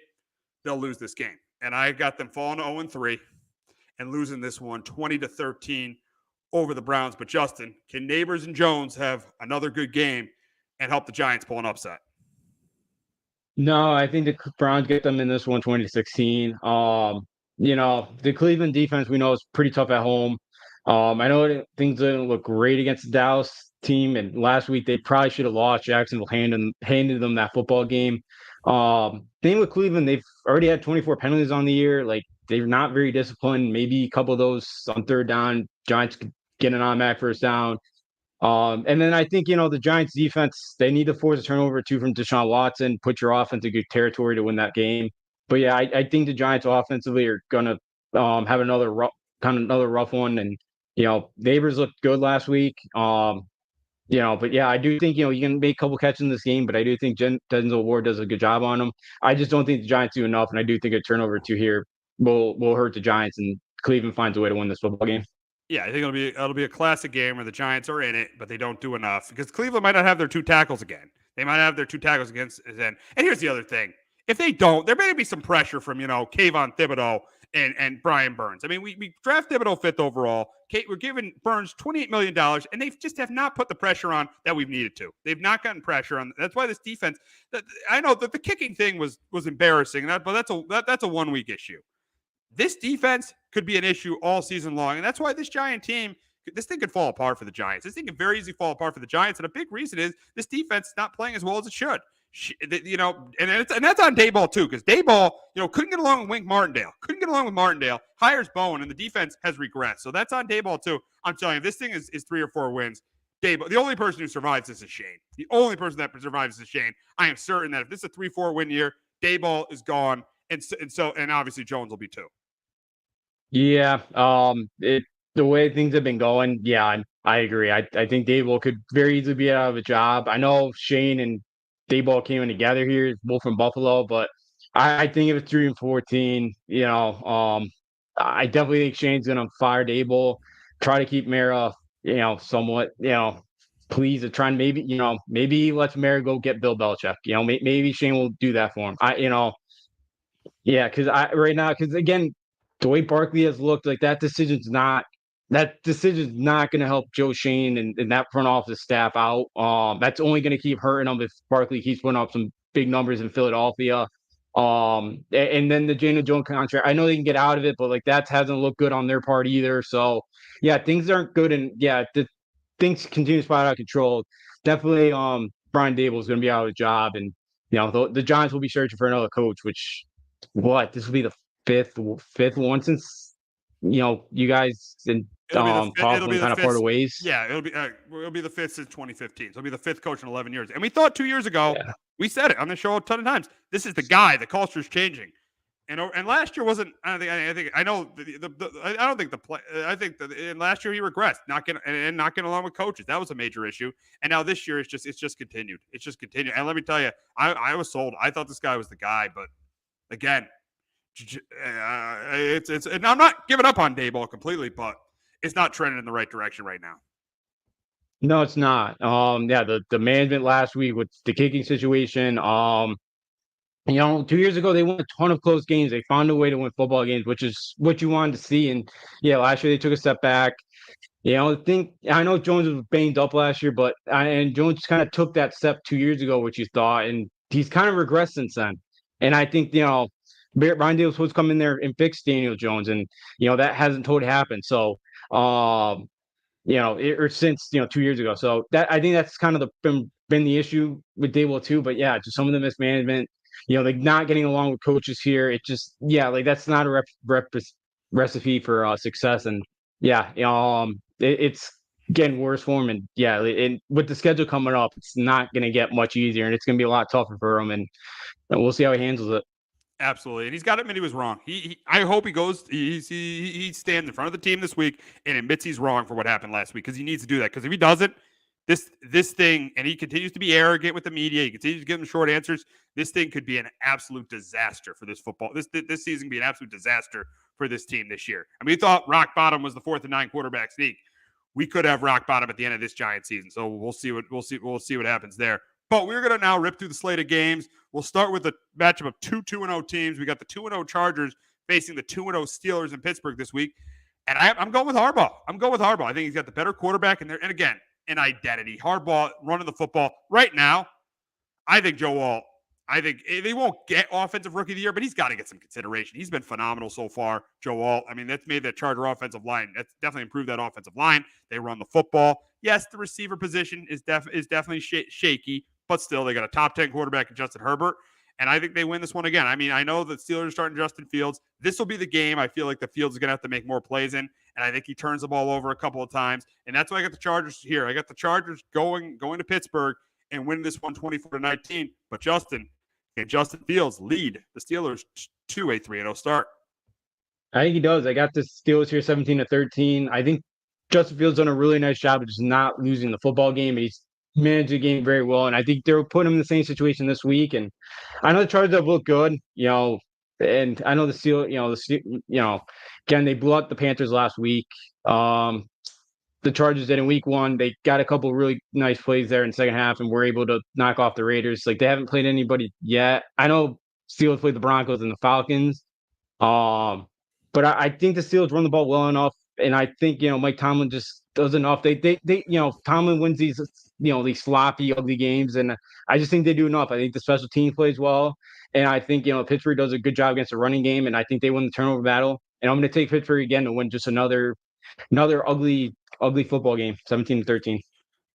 they'll lose this game. And I got them falling to 0-3 and losing this one 20-13 over the Browns. But Justin, can Neighbors and Jones have another good game and help the Giants pull an upset? No, I think the Browns get them in this one, 2016. The Cleveland defense we know is pretty tough at home. I know things didn't look great against the Dallas team, and last week they probably should have lost. Jacksonville handed them that football game. Thing with Cleveland, they've already had 24 penalties on the year. Like they're not very disciplined. Maybe a couple of those on third down. Giants could get an automatic first down. And then I think, the Giants defense, they need to force a turnover too from Deshaun Watson, put your offense in good territory to win that game. But yeah, I think the Giants offensively are gonna have another rough one. And Neighbors looked good last week. But yeah, I do think, you can make a couple catches in this game, but I do think Denzel Ward does a good job on them. I just don't think the Giants do enough, and I do think a turnover or two here will hurt the Giants, and Cleveland finds a way to win this football game. Yeah, I think it'll be a classic game where the Giants are in it, but they don't do enough because Cleveland might not have their two tackles again. They might have their two tackles against then. And here's the other thing: if they don't, there may be some pressure from Kayvon Thibodeau and Brian Burns. I mean, we draft Thibodeau 5th overall. We're giving Burns $28 million, and they just have not put the pressure on that we've needed to. They've not gotten pressure on. That's why this defense. I know that the kicking thing was embarrassing, but that's a 1 week issue. This defense could be an issue all season long. And that's why this Giant team, this thing could fall apart for the Giants. This thing could very easily fall apart for the Giants. And a big reason is this defense is not playing as well as it should. And that's on Dayball too, because Dayball, couldn't get along with Wink Martindale. Hires Bowen, and the defense has regressed. So that's on Dayball too. I'm telling you, if this thing is 3 or 4 wins, Dayball, the only person who survives this is Shane. The only person that survives is Shane. I am certain that if this is a 3-4 win year, Dayball is gone. And obviously Jones will be too. Yeah, the way things have been going, yeah, I agree. I think Dayball could very easily be out of a job. I know Shane and Dayball came in together here, both from Buffalo, but I think if it's 3-14, I definitely think Shane's gonna fire Dayball, try to keep Mara, somewhat, pleased to try and maybe he lets Mara go get Bill Belichick. Maybe Shane will do that for him. Yeah, because again, the way Barkley has looked, like that decision's not going to help Joe Shane and that front office staff out. That's only going to keep hurting them if Barkley keeps putting up some big numbers in Philadelphia. And then the Daniel Jones contract, I know they can get out of it, but like that hasn't looked good on their part either. So yeah, things aren't good, and yeah, things continue to spiral out of control. Definitely, Brian Dable is going to be out of a job, and the Giants will be searching for another coach. Which this will be the fifth one since you guys and Coughlin kind of parted ways. Yeah, it'll be the 5th since 2015. So it'll be the 5th coach in 11 years. And we thought 2 years ago, we said it on the show a ton of times. This is the guy. The culture is changing. And last year wasn't. I think last year he regressed, not getting along with coaches. That was a major issue. And now this year it's just continued. It's just continued. And let me tell you, I was sold. I thought this guy was the guy, but again, and I'm not giving up on Dayball completely, but it's not trending in the right direction right now. No, it's not. The management last week with the kicking situation. 2 years ago they won a ton of close games. They found a way to win football games, which is what you wanted to see. And yeah, last year they took a step back. I know Jones was banged up last year, and Jones kind of took that step 2 years ago, which you thought, and he's kind of regressed since then. And I think Brian Dable was supposed to come in there and fix Daniel Jones, and that hasn't totally happened. So, since 2 years ago. So that I think that's kind of been the issue with Dable too. But yeah, just some of the mismanagement. Like not getting along with coaches here. It just that's not a recipe for success. And it's getting worse for him. And and with the schedule coming up, it's not going to get much easier, and it's going to be a lot tougher for him. And we'll see how he handles it. Absolutely. And he's got to admit he was wrong. I hope he goes, he stands in front of the team this week and admits he's wrong for what happened last week, because he needs to do that. Because if he doesn't, this thing, and he continues to be arrogant with the media, he continues to give them short answers, this thing could be an absolute disaster for this football. This season could be an absolute disaster for this team this year. I mean, we thought rock bottom was the 4th and 9 quarterback sneak. We could have rock bottom at the end of this Giant season. So we'll see what happens there. But we're going to now rip through the slate of games. We'll start with the matchup of two 2-0 teams. We got the 2-0 Chargers facing the 2-0 Steelers in Pittsburgh this week. And I'm going with Harbaugh. I think he's got the better quarterback in there. And again, an identity. Harbaugh running the football. Right now, I think Joe Walt, I think they won't get offensive rookie of the year, but he's got to get some consideration. He's been phenomenal so far, Joe Alt. I mean, that's made that Charger offensive line. That's definitely improved that offensive line. They run the football. Yes, the receiver position is definitely shaky, but still, they got a top 10 quarterback in Justin Herbert. And I think they win this one again. I mean, I know the Steelers are starting Justin Fields. This will be the game I feel like the Fields is going to have to make more plays in. And I think he turns the ball over a couple of times. And that's why I got the Chargers here. I got the Chargers going to Pittsburgh and win this one 24-19. But Justin Fields lead the Steelers to a 3-0 start. I think he does. I got the Steelers here 17-13. I think Justin Fields done a really nice job of just not losing the football game. He's managed the game very well, and I think they'll put him in the same situation this week. And I know the Chargers have looked good, and I know the Steelers, again, they blew out the Panthers last week. The Chargers did in week 1. They got a couple really nice plays there in the second half and were able to knock off the Raiders. Like, they haven't played anybody yet. I know Steelers played the Broncos and the Falcons. But I think the Steelers run the ball well enough. And I think, Mike Tomlin just does enough. Tomlin wins these sloppy, ugly games. And I just think they do enough. I think the special team plays well. And I think, Pittsburgh does a good job against the running game. And I think they win the turnover battle. And I'm going to take Pittsburgh again to win just another ugly football game, 17-13.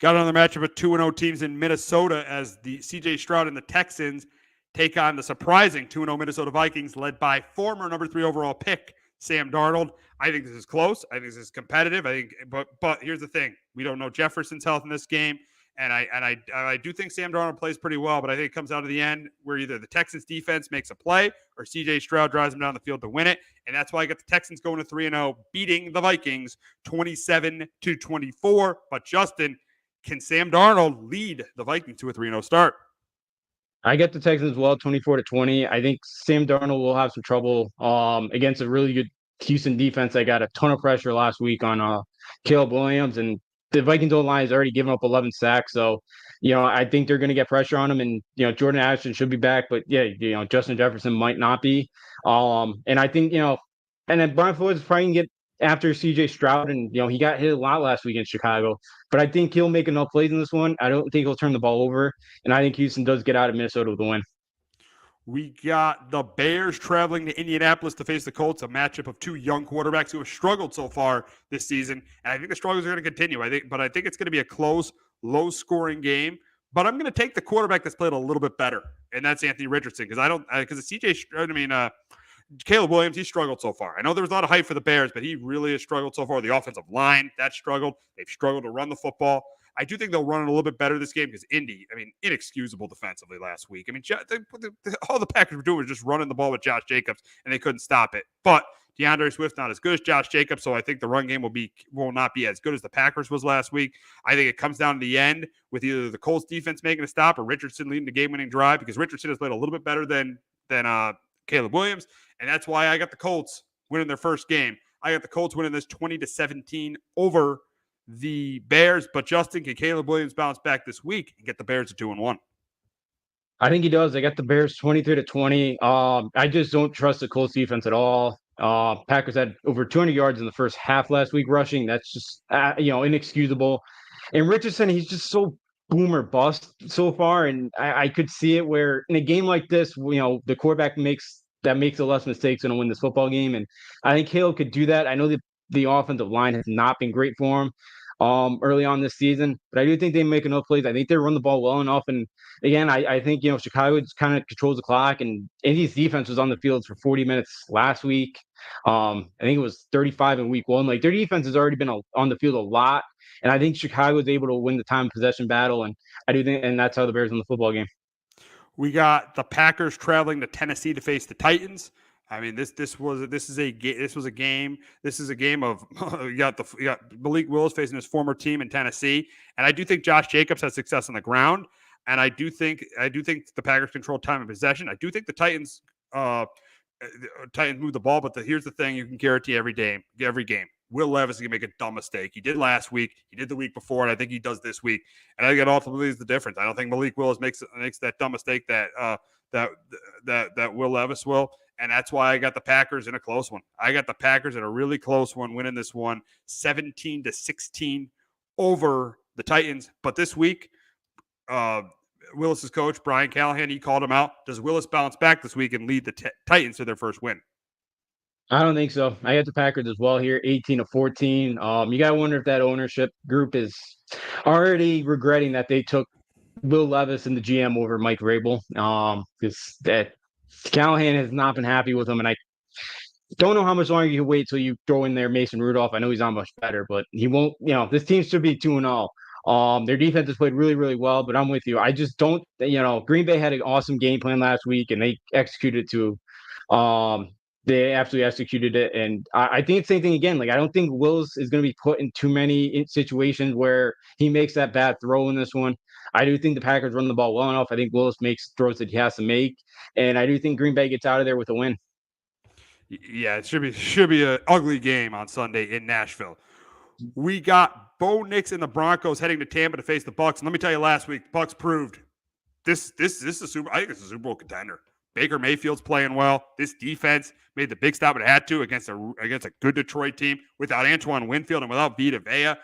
Got another matchup of 2-0 teams in Minnesota as the CJ Stroud and the Texans take on the surprising 2-0 Minnesota Vikings led by former number 3 overall pick Sam Darnold. I think this is close. I think this is competitive. But here's the thing: we don't know Jefferson's health in this game, and I do think Sam Darnold plays pretty well. But I think it comes out to the end where either the Texans defense makes a play or CJ Stroud drives them down the field to win it, and that's why I got the Texans going to 3-0, beating the Vikings 27-24. But Justin, can Sam Darnold lead the Vikings to a 3-0 start? I get the Texans as well, 24-20. I think Sam Darnold will have some trouble against a really good Houston defense. I got a ton of pressure last week on Caleb Williams, and the Vikings O-line has already given up 11 sacks. So, I think they're going to get pressure on him, and, Jordan Ashton should be back, but yeah, Justin Jefferson might not be. And I think, and then Brian Flores probably can get after CJ Stroud, and, he got hit a lot last week in Chicago, but I think he'll make enough plays in this one. I don't think he'll turn the ball over, and I think Houston does get out of Minnesota with a win. We got the Bears traveling to Indianapolis to face the Colts, a matchup of two young quarterbacks who have struggled so far this season. And I think the struggles are going to continue. I think it's going to be a close, low-scoring game. But I'm going to take the quarterback that's played a little bit better, and that's Anthony Richardson. Caleb Williams, he struggled so far. I know there was a lot of hype for the Bears, but he really has struggled so far. The offensive line, that struggled. They've struggled to run the football. I do think they'll run it a little bit better this game because Indy, inexcusable defensively last week. All the Packers were doing was just running the ball with Josh Jacobs, and they couldn't stop it. But DeAndre Swift not as good as Josh Jacobs, so I think the run game will not be as good as the Packers was last week. I think it comes down to the end with either the Colts defense making a stop or Richardson leading the game-winning drive because Richardson has played a little bit better than Caleb Williams, and that's why I got the Colts winning their first game. I got the Colts winning this 20-17 over the Bears. But Justin, can Caleb Williams bounce back this week and get the Bears to 2-1? I think he does. I got the Bears 23-20. I just don't trust the Colts defense at all. Packers had over 200 yards in the first half last week rushing. That's just inexcusable. And Richardson, he's just so boom or bust so far, and I could see it where in a game like this, the quarterback makes the less mistakes going to win this football game, and I think Caleb could do that. I know the offensive line has not been great for him early on this season, but I do think they make enough plays. I think they run the ball well enough, and again, I think Chicago just kind of controls the clock, and Indy's defense was on the field for 40 minutes last week. I think it was 35 in week 1. Like, their defense has already been on the field a lot. And I think Chicago is able to win the time possession battle, and I do think, and that's how the Bears win the football game. We got the Packers traveling to Tennessee to face the Titans. This is a game of you got Malik Willis facing his former team in Tennessee, and I do think Josh Jacobs has success on the ground, and I do think the Packers control time of possession. I do think the Titans move the ball, but here's the thing: you can guarantee every game. Will Levis is going to make a dumb mistake. He did last week. He did the week before, and I think he does this week. And I think it ultimately is the difference. I don't think Malik Willis makes that dumb mistake that Will Levis will, and that's why I got the Packers in a close one. I got the Packers in a really close one, winning this one 17-16 over the Titans. But this week, Willis's coach, Brian Callahan, he called him out. Does Willis bounce back this week and lead the Titans to their first win? I don't think so. I got the Packers as well here, 18-14. You gotta wonder if that ownership group is already regretting that they took Will Levis and the GM over Mike Rabel. Because that Callahan has not been happy with him, and I don't know how much longer you can wait till you throw in there Mason Rudolph. I know he's not much better, but he won't. This team should be 2-0. Their defense has played really, really well, but I'm with you. I just don't. Green Bay had an awesome game plan last week, and they executed to. They absolutely executed it, and I think it's the same thing again. Like I don't think Wills is going to be put in too many situations where he makes that bad throw in this one. I do think the Packers run the ball well enough. I think Willis makes throws that he has to make, and I do think Green Bay gets out of there with a win. Yeah, it should be an ugly game on Sunday in Nashville. We got Bo Nix and the Broncos heading to Tampa to face the Bucs. And let me tell you, last week, Bucs proved this is a Super. I think it's a Super Bowl contender. Baker Mayfield's playing well. This defense made the big stop it had to against a good Detroit team without Antoine Winfield and without Vita Vea.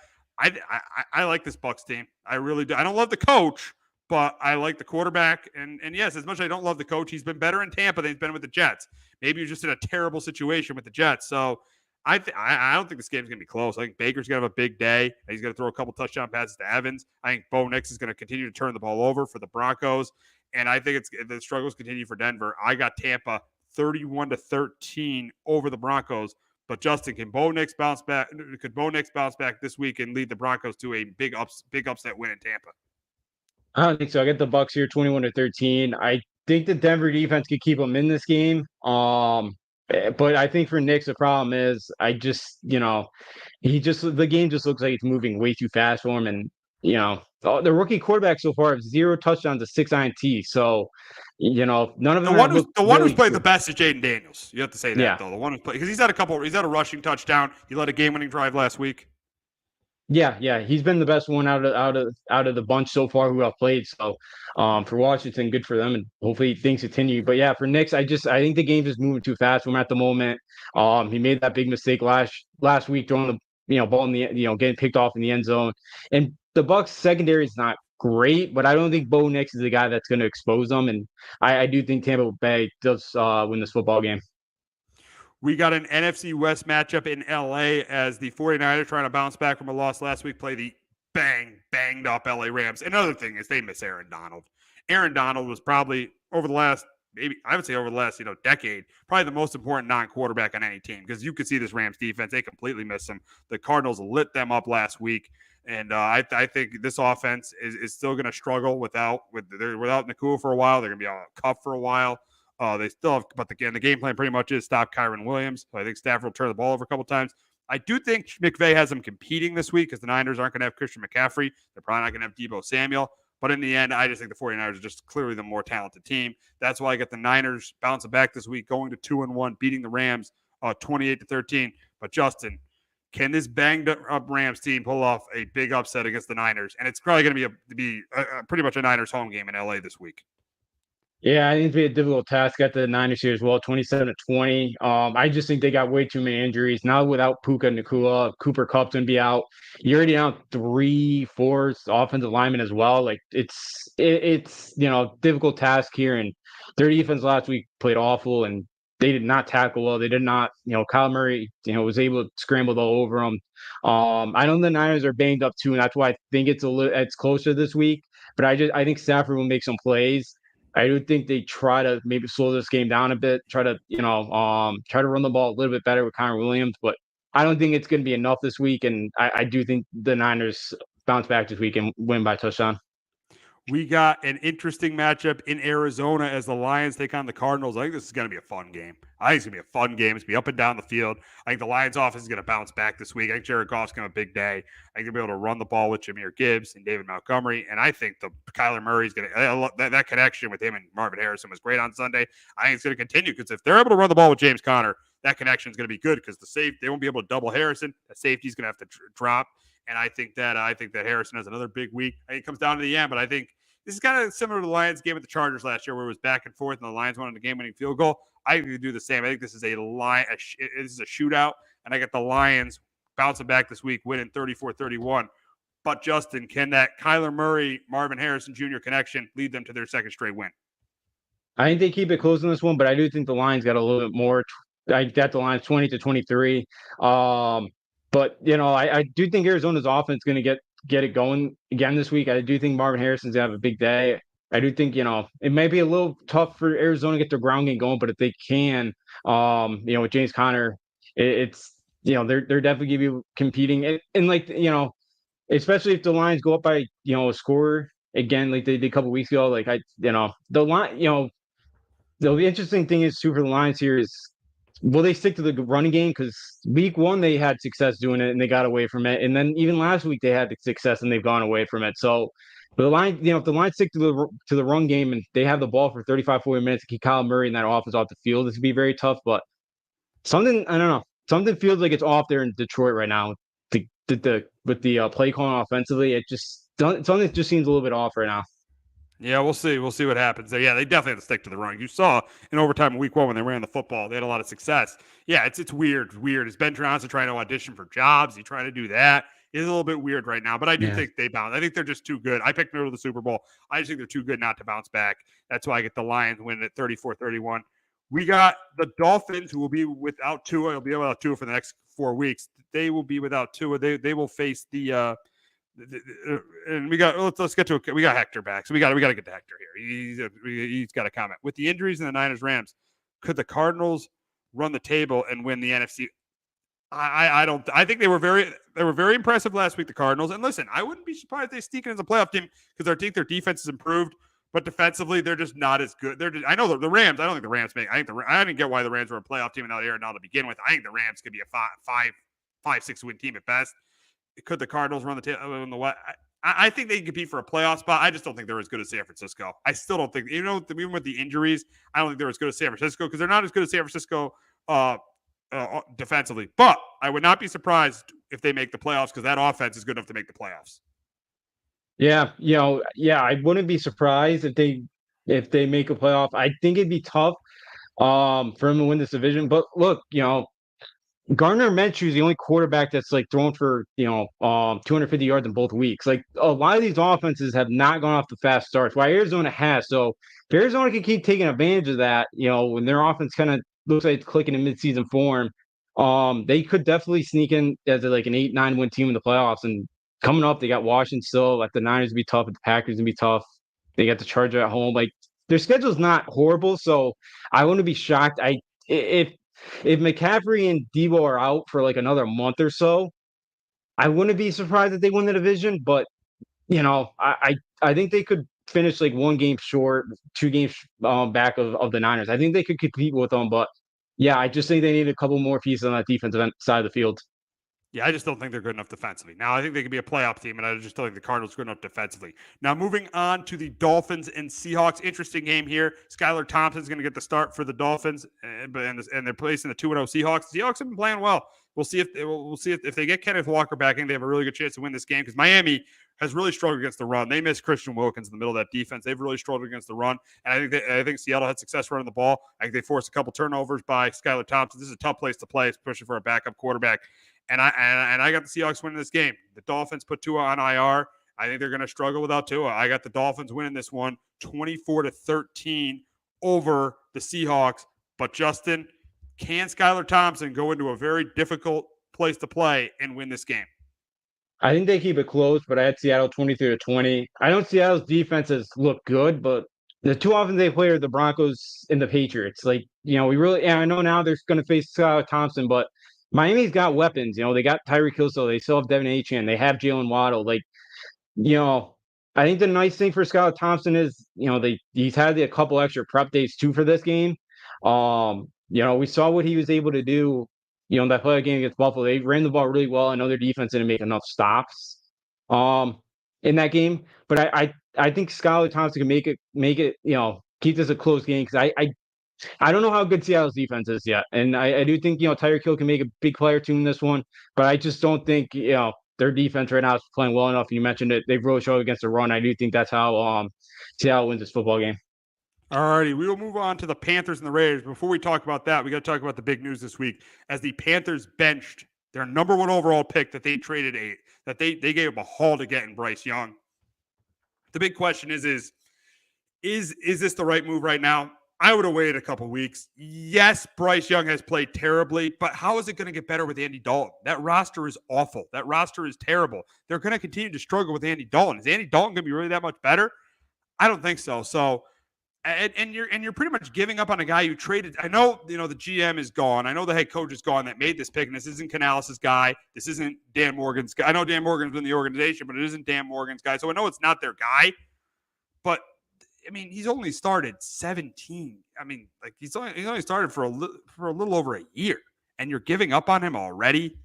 I like this Bucs team. I really do. I don't love the coach, but I like the quarterback. And yes, as much as I don't love the coach, he's been better in Tampa than he's been with the Jets. Maybe he's just in a terrible situation with the Jets. So I don't think this game's going to be close. I think Baker's going to have a big day. He's going to throw a couple touchdown passes to Evans. I think Bo Nix is going to continue to turn the ball over for the Broncos. And I think the struggles continue for Denver. I got Tampa 31-13 over the Broncos. But Justin, can Bo Nix bounce back? Could Bo Nix bounce back this week and lead the Broncos to a big upset win in Tampa? I don't think so. I get the Bucs here, 21-13. I think the Denver defense could keep them in this game. But I think for Nix, the problem is the game just looks like it's moving way too fast for him. And, the rookie quarterback so far have 0 touchdowns to 6 INTs. So, none of them. The one who's played the best is Jaden Daniels. You have to say that, though. The one who's played, because he's had a rushing touchdown. He led a game-winning drive last week. Yeah, he's been the best one out of the bunch so far who have played. So, for Washington, good for them, and hopefully things continue. But yeah, for Knicks, I think the game is moving too fast for him at the moment. He made that big mistake last week throwing the ball in the getting picked off in the end zone, and the Bucs secondary is not great, but I don't think Bo Nix is the guy that's going to expose them, and I do think Tampa Bay does win this football game. We got an NFC West matchup in LA as the 49ers, trying to bounce back from a loss last week, play the banged up LA Rams. Another thing is they miss Aaron Donald. Aaron Donald was probably over the last decade, probably the most important non-quarterback on any team, because you could see this Rams defense, they completely miss him. The Cardinals lit them up last week. And I think this offense is still going to struggle without Nakua for a while. They're going to be on a cuff for a while. They still have, but the game plan pretty much is stop Kyron Williams. So I think Stafford will turn the ball over a couple times. I do think McVay has them competing this week because the Niners aren't going to have Christian McCaffrey. They're probably not going to have Deebo Samuel. But in the end, I just think the 49ers are just clearly the more talented team. That's why I get the Niners bouncing back this week, going to 2-1, beating the Rams 28-13. But Justin, can this banged up Rams team pull off a big upset against the Niners? And it's probably going to be pretty much a Niners home game in LA this week. Yeah, I think it'd be a difficult task at the Niners here as well, 27-20. I just think they got way too many injuries. Now without Puka Nacua, Cooper Kupp's going to be out. You're already down 3-4 offensive linemen as well. Like it's difficult task here. And their defense last week played awful, and they did not tackle well. They did not, Kyle Murray, was able to scramble all over them. I know the Niners are banged up too, and that's why I think it's closer this week. But I think Stafford will make some plays. I do think they try to maybe slow this game down a bit, try to run the ball a little bit better with Connor Williams, but I don't think it's going to be enough this week. And I do think the Niners bounce back this week and win by touchdown. We got an interesting matchup in Arizona as the Lions take on the Cardinals. I think this is going to be a fun game. I think it's going to be a fun game. It's going to be up and down the field. I think the Lions offense is going to bounce back this week. I think Jared Goff's going to have a big day. I think they're going to be able to run the ball with Jahmyr Gibbs and David Montgomery. And I think the Kyler Murray is going to that connection with him and Marvin Harrison was great on Sunday. I think it's going to continue because if they're able to run the ball with James Conner, that connection is going to be good because they won't be able to double Harrison. The safety is going to have to drop. And I think that Harrison has another big week. I think it comes down to the end, but I think this is kind of similar to the Lions game with the Chargers last year, where it was back and forth, and the Lions won on the game-winning field goal. I think they do the same. I think this is a shootout, and I get the Lions bouncing back this week, winning 34-31. but Justin, can that Kyler Murray, Marvin Harrison Jr. connection lead them to their second straight win? I think they keep it close in this one, but I do think the line's got a little bit more. I got the line 20-23. But I do think Arizona's offense is going to get it going again this week. I do think Marvin Harrison's gonna have a big day. I do think it might be a little tough for Arizona to get their ground game going, but if they can, with James Conner, it's they're definitely gonna be competing and especially if the lines go up by a score again like they did a couple weeks ago. Like the line the interesting thing is too for the Lions here is will they stick to the running game? Because week one they had success doing it and they got away from it, and then even last week they had the success and they've gone away from it. So the line, if the Lions stick to the run game and they have the ball for 35, 40 minutes to keep Kyle Murray and that offense off the field, this would be very tough. But something I don't know, something feels like it's off there in Detroit right now. With the play calling offensively, something just seems a little bit off right now. Yeah, we'll see. We'll see what happens there. Yeah, they definitely have to stick to the run. You saw in overtime in week one when they ran the football, they had a lot of success. Yeah, it's weird. Weird. Is Ben Johnson trying to audition for jobs? He trying to do that? It's a little bit weird right now, but I do think they bounce. I think they're just too good. I picked them to the Super Bowl. I just think they're too good not to bounce back. That's why I get the Lions win at 34-31. We got the Dolphins, who will be without Tua. They'll be without Tua for the next 4 weeks. They will be without Tua. They will face the and we got let's get to we got Hector back, so we got to get to Hector here. He's got a comment with the injuries in the Niners Rams. Could the Cardinals run the table and win the NFC? I don't. I think they were very impressive last week, the Cardinals. And listen, I wouldn't be surprised if they sneak in as a playoff team because I think their defense has improved, but defensively they're just not as good. I know the Rams. I don't think the Rams make. I didn't get why the Rams were a playoff team without Aaron Donald to begin with. I think the Rams could be a 5-6 win team at best. Could the Cardinals run the table in the West? I think they can compete for a playoff spot. I just don't think they're as good as San Francisco. I still don't think, even with the injuries, I don't think they're as good as San Francisco because they're not as good as San Francisco defensively. But I would not be surprised if they make the playoffs because that offense is good enough to make the playoffs. Yeah, I wouldn't be surprised if they make a playoff. I think it'd be tough for them to win this division. But look, Gardner Minshew is the only quarterback that's like thrown for 250 yards in both weeks. Like a lot of these offenses have not gone off the fast starts, while Arizona has. So if Arizona can keep taking advantage of that, when their offense kind of looks like it's clicking in midseason form, they could definitely sneak in as an 8-9 win team in the playoffs. And coming up, they got Washington still. Like the Niners would be tough, but the Packers would be tough. They got the Chargers at home. Like their schedule's not horrible, so I wouldn't be shocked. If McCaffrey and Debo are out for another month or so, I wouldn't be surprised if they win the division. But I think they could finish one game short, 2 games back of the Niners. I think they could compete with them. But yeah, I just think they need a couple more pieces on that defensive side of the field. Yeah, I just don't think they're good enough defensively. Now, I think they could be a playoff team, and I just don't think the Cardinals are good enough defensively. Now, moving on to the Dolphins and Seahawks. Interesting game here. Skylar Thompson's going to get the start for the Dolphins, and they're placing the 2-0 Seahawks. The Seahawks have been playing well. We'll see if they get Kenneth Walker back in, they have a really good chance to win this game because Miami has really struggled against the run. They miss Christian Wilkins in the middle of that defense. They've really struggled against the run, and I think Seattle had success running the ball. I think they forced a couple turnovers by Skylar Thompson. This is a tough place to play, especially for a backup quarterback. And I got the Seahawks winning this game. The Dolphins put Tua on IR. I think they're going to struggle without Tua. I got the Dolphins winning this one 24-13 over the Seahawks. But Justin, can Skylar Thompson go into a very difficult place to play and win this game? I think they keep it close, but I had Seattle 23-20. I know Seattle's defenses look good, but the two offenses they play are the Broncos and the Patriots. I know now they're going to face Skylar Thompson, but Miami's got weapons. They got Tyreek Hill, so they still have Devin Achane. They have Jalen Waddle. I think the nice thing for Skylar Thompson is, he's had a couple extra prep days too for this game. We saw what he was able to do, in that playoff game against Buffalo. They ran the ball really well. I know their defense didn't make enough stops in that game. But I think Skylar Thompson can make it, keep this a close game because I don't know how good Seattle's defense is yet. And I do think, Tyreek Hill can make a big player too in this one, but I just don't think, their defense right now is playing well enough. You mentioned it. They've really showed against the run. I do think that's how Seattle wins this football game. All righty, we will move on to the Panthers and the Raiders. Before we talk about that, we got to talk about the big news this week as the Panthers benched Their number 1 overall pick that they traded they gave up a haul to get in Bryce Young. The big question is this the right move right now? I would have waited a couple weeks. Yes, Bryce Young has played terribly, but how is it going to get better with Andy Dalton? That roster is awful. That roster is terrible. They're going to continue to struggle with Andy Dalton. Is Andy Dalton going to be really that much better? I don't think so. So, and you're pretty much giving up on a guy you traded. I know, the GM is gone. I know the head coach is gone that made this pick, and this isn't Canales' guy. This isn't Dan Morgan's guy. I know Dan Morgan's been in the organization, but it isn't Dan Morgan's guy. So I know it's not their guy. But I mean, he's only started 17. I mean, like he's only started for a little over a year, and you're giving up on him already.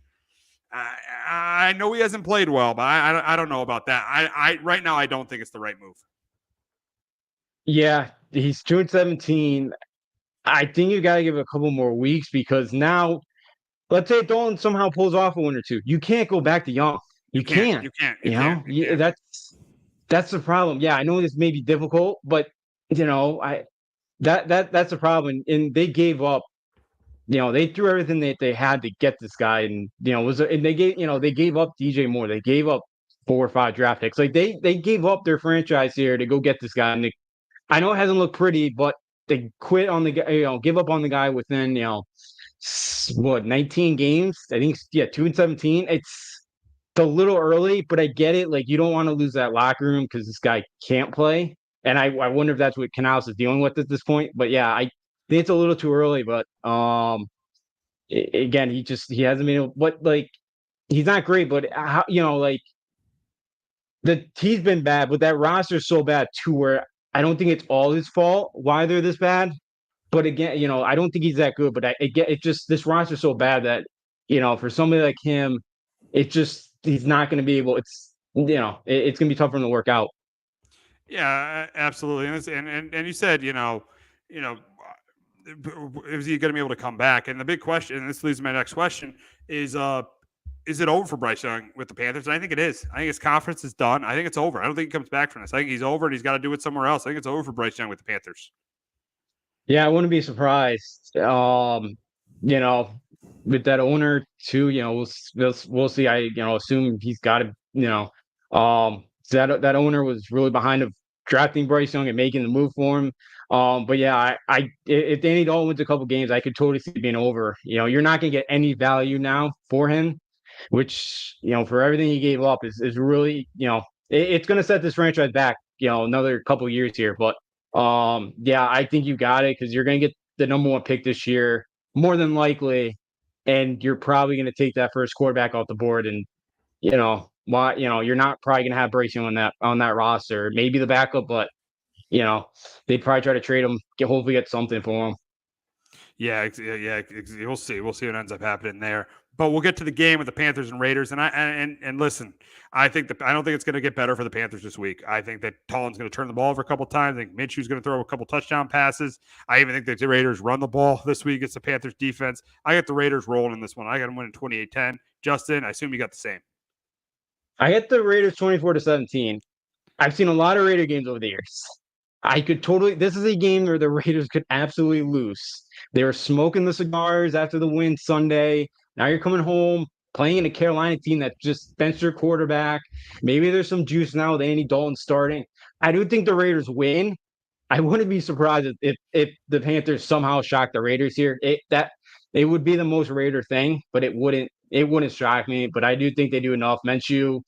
I know he hasn't played well, but I don't know about that. I right now I don't think it's the right move. Yeah, he's 2-17. I think you got to give it a couple more weeks because now, let's say Dalton somehow pulls off a win or two. You can't go back to Young. You can't. You can't. That's the problem. Yeah, I know this may be difficult, but that's the problem. And they gave up. They threw everything that they had to get this guy, and they gave up DJ Moore. They gave up 4 or 5 draft picks. Like they gave up their franchise here to go get this guy. And I know it hasn't looked pretty, but they quit on the guy. Give up on the guy within 19 games. I think 2-17. It's a little early, but I get it. Like you don't want to lose that locker room because this guy can't play. And I wonder if that's what Canales is dealing with at this point. But yeah, I think it's a little too early. But again, he hasn't been. He's not great. But he's been bad. But that roster is so bad too, where I don't think it's all his fault why they're this bad. But again, I don't think he's that good. But this roster's so bad that for somebody like him, he's not going to be able. It's going to be tough for him to work out. Yeah, absolutely. And you said, is he going to be able to come back? And the big question, and this leads to my next question, is it over for Bryce Young with the Panthers? And I think it is. I think his conference is done. I think it's over. I don't think he comes back from this. I think he's over and he's got to do it somewhere else. I think it's over for Bryce Young with the Panthers. Yeah, I wouldn't be surprised. With that owner too, we'll see. I assume he's got to, that owner was really behind of drafting Bryce Young and making the move for him. But yeah, if Danny Dalton wins a couple games, I could totally see it being over. You're not going to get any value now for him, which for everything he gave up is really it's going to set this franchise back another couple years here. But yeah, I think you got it because you're going to get the number 1 pick this year more than likely, and you're probably going to take that first quarterback off the board. And you're not probably going to have Bryce Young on that roster. Maybe the backup, but they'd probably try to trade him, hopefully get something for him. Yeah, we'll see. We'll see what ends up happening there. But we'll get to the game with the Panthers and Raiders. And listen, I don't think it's going to get better for the Panthers this week. I think that Tollin's going to turn the ball over a couple times. I think Minshew's going to throw a couple touchdown passes. I even think that the Raiders run the ball this week against the Panthers defense. I got the Raiders rolling in this one. I got them winning 28-10. Justin, I assume you got the same. I hit the Raiders 24-17. I've seen a lot of Raider games over the years. This is a game where the Raiders could absolutely lose. They were smoking the cigars after the win Sunday. Now you're coming home, playing in a Carolina team that just benched their quarterback. Maybe there's some juice now with Andy Dalton starting. I do think the Raiders win. I wouldn't be surprised if the Panthers somehow shock the Raiders here. It would be the most Raider thing, but it wouldn't shock me. But I do think they do enough. Minshew's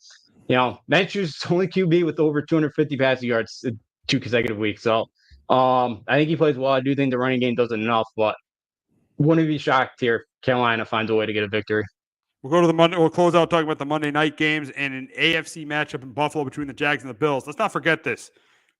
only QB with over 250 passing yards 2 consecutive weeks. So I think he plays well. I do think the running game does enough, but wouldn't be shocked here if Carolina finds a way to get a victory. We'll go to the Monday. We'll close out talking about the Monday night games and an AFC matchup in Buffalo between the Jags and the Bills. Let's not forget this.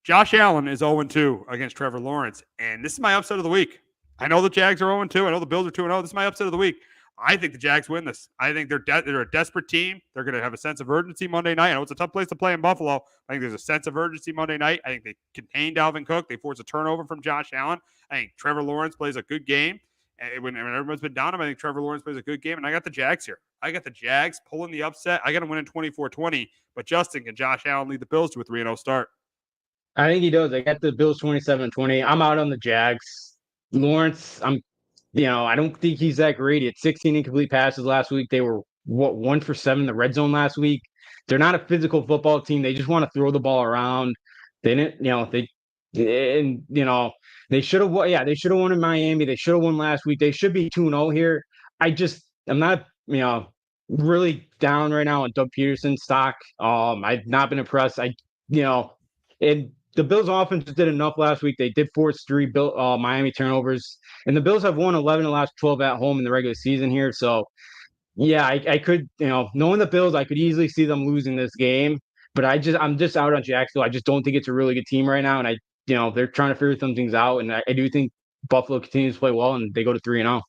Josh Allen is 0-2 against Trevor Lawrence, and this is my upset of the week. I know the Jags are 0-2. I know the Bills are 2-0. This is my upset of the week. I think the Jags win this. I think they're a desperate team. They're going to have a sense of urgency Monday night. I know it's a tough place to play in Buffalo. I think there's a sense of urgency Monday night. I think they contain Dalvin Cook. They force a turnover from Josh Allen. I think Trevor Lawrence plays a good game. And when everyone's been down him, I think Trevor Lawrence plays a good game. And I got the Jags here. I got the Jags pulling the upset. I got them winning 24-20. But Justin, can Josh Allen lead the Bills to a 3-0 start? I think he does. I got the Bills 27-20. I'm out on the Jags. Lawrence, I don't think he's that great. He had 16 incomplete passes last week. They were 1 for 7 in the red zone last week. They're not a physical football team. They just want to throw the ball around. They didn't, they should have won. Yeah, they should have won in Miami. They should have won last week. They should be 2-0 here. I'm not, really down right now on Doug Peterson's stock. I've not been impressed. And the Bills offense did enough last week. They did force 3 Miami turnovers, and the Bills have won 11 of the last 12 at home in the regular season here. So, yeah, I could, knowing the Bills, I could easily see them losing this game. But I'm just out on Jacksonville. I just don't think it's a really good team right now, and they're trying to figure some things out. And I do think Buffalo continues to play well, and they go to 3-0.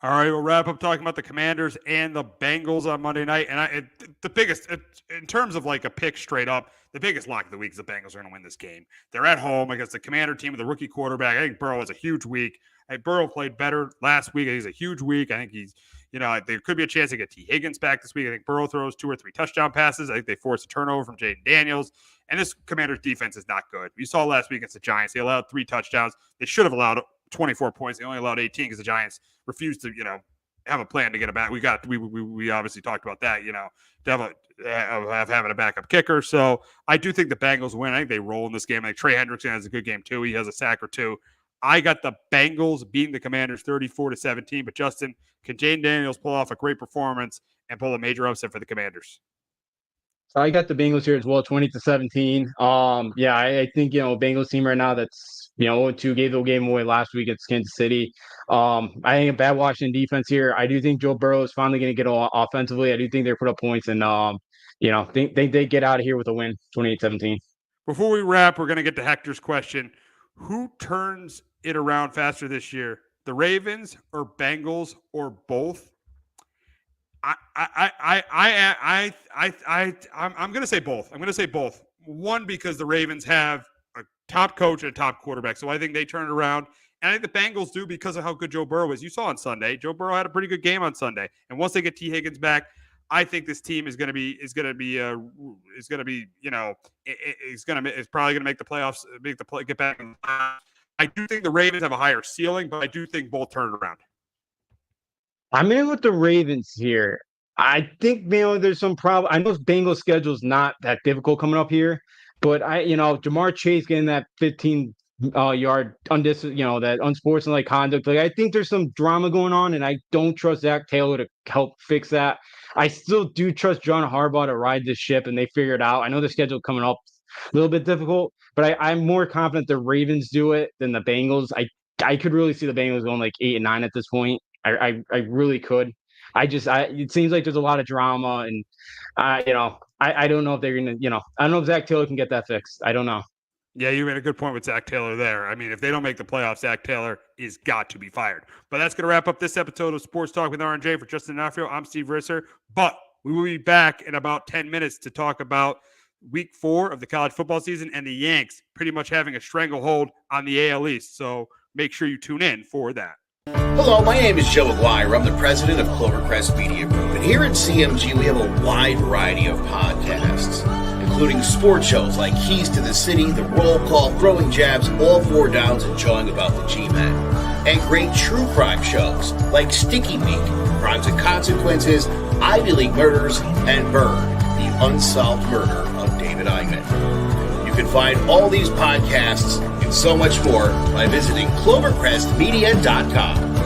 All right, we'll wrap up talking about the Commanders and the Bengals on Monday night. And the biggest, in terms of like a pick straight up, the biggest lock of the week is the Bengals are going to win this game. They're at home against the Commander team with a rookie quarterback. I think Burrow has a huge week. I think Burrow played better last week. I think he's a huge week. I think he's, there could be a chance to get T. Higgins back this week. I think Burrow throws 2 or 3 touchdown passes. I think they force a turnover from Jaden Daniels. And this Commanders defense is not good. You saw last week against the Giants. They allowed 3 touchdowns. They should have allowed 24 points. They only allowed 18 because the Giants refused to, have a plan to get a back. We obviously talked about that, to have having a backup kicker. So I do think the Bengals win. I think they roll in this game. I think Trey Hendrickson has a good game too. He has a sack or 2. I got the Bengals beating the Commanders 34-17. But Justin, can Jaden Daniels pull off a great performance and pull a major upset for the Commanders? I got the Bengals here as well, 20-17. I think Bengals team right now that's 0-2 gave the game away last week against Kansas City. I think a bad Washington defense here. I do think Joe Burrow is finally going to get offensively. I do think they put up points, and think they get out of here with a win, 28-17. Before we wrap, we're going to get to Hector's question: who turns it around faster this year, the Ravens or Bengals or both? I'm going to say both. I'm going to say both. One, because the Ravens have a top coach and a top quarterback, so I think they turn it around. And I think the Bengals do because of how good Joe Burrow is. You saw on Sunday, Joe Burrow had a pretty good game on Sunday. And once they get T. Higgins back, I think this team is probably going to make the playoffs, get back. I do think the Ravens have a higher ceiling, but I do think both turn it around. I'm in with the Ravens here. I think there's some problem. I know Bengals schedule is not that difficult coming up here, but Jamar Chase getting that 15-yard that unsportsmanlike conduct. Like, I think there's some drama going on, and I don't trust Zach Taylor to help fix that. I still do trust John Harbaugh to ride this ship and they figure it out. I know the schedule coming up a little bit difficult, but I'm more confident the Ravens do it than the Bengals. I could really see the Bengals going like 8-9 at this point. I really could. It seems like there's a lot of drama, and I don't know if they're gonna, I don't know if Zach Taylor can get that fixed. I don't know. Yeah, you made a good point with Zach Taylor there. I mean, if they don't make the playoffs, Zach Taylor is got to be fired. But that's going to wrap up this episode of Sports Talk with R&J. For Justin D'Onofrio, I'm Steve Risser. But we will be back in about 10 minutes to talk about Week 4 of the college football season and the Yanks pretty much having a stranglehold on the AL East. So make sure you tune in for that. Hello, my name is Joe Aguirre. I'm the president of Clovercrest Media Group. And here at CMG, we have a wide variety of podcasts, including sports shows like Keys to the City, The Roll Call, Throwing Jabs, All Four Downs, and Jawing About the G-Men. And great true crime shows like Sticky Week, Crimes and Consequences, Ivy League Murders, and Burn, the unsolved murder of David Eichmann. You can find all these podcasts and so much more by visiting clovercrestmedia.com.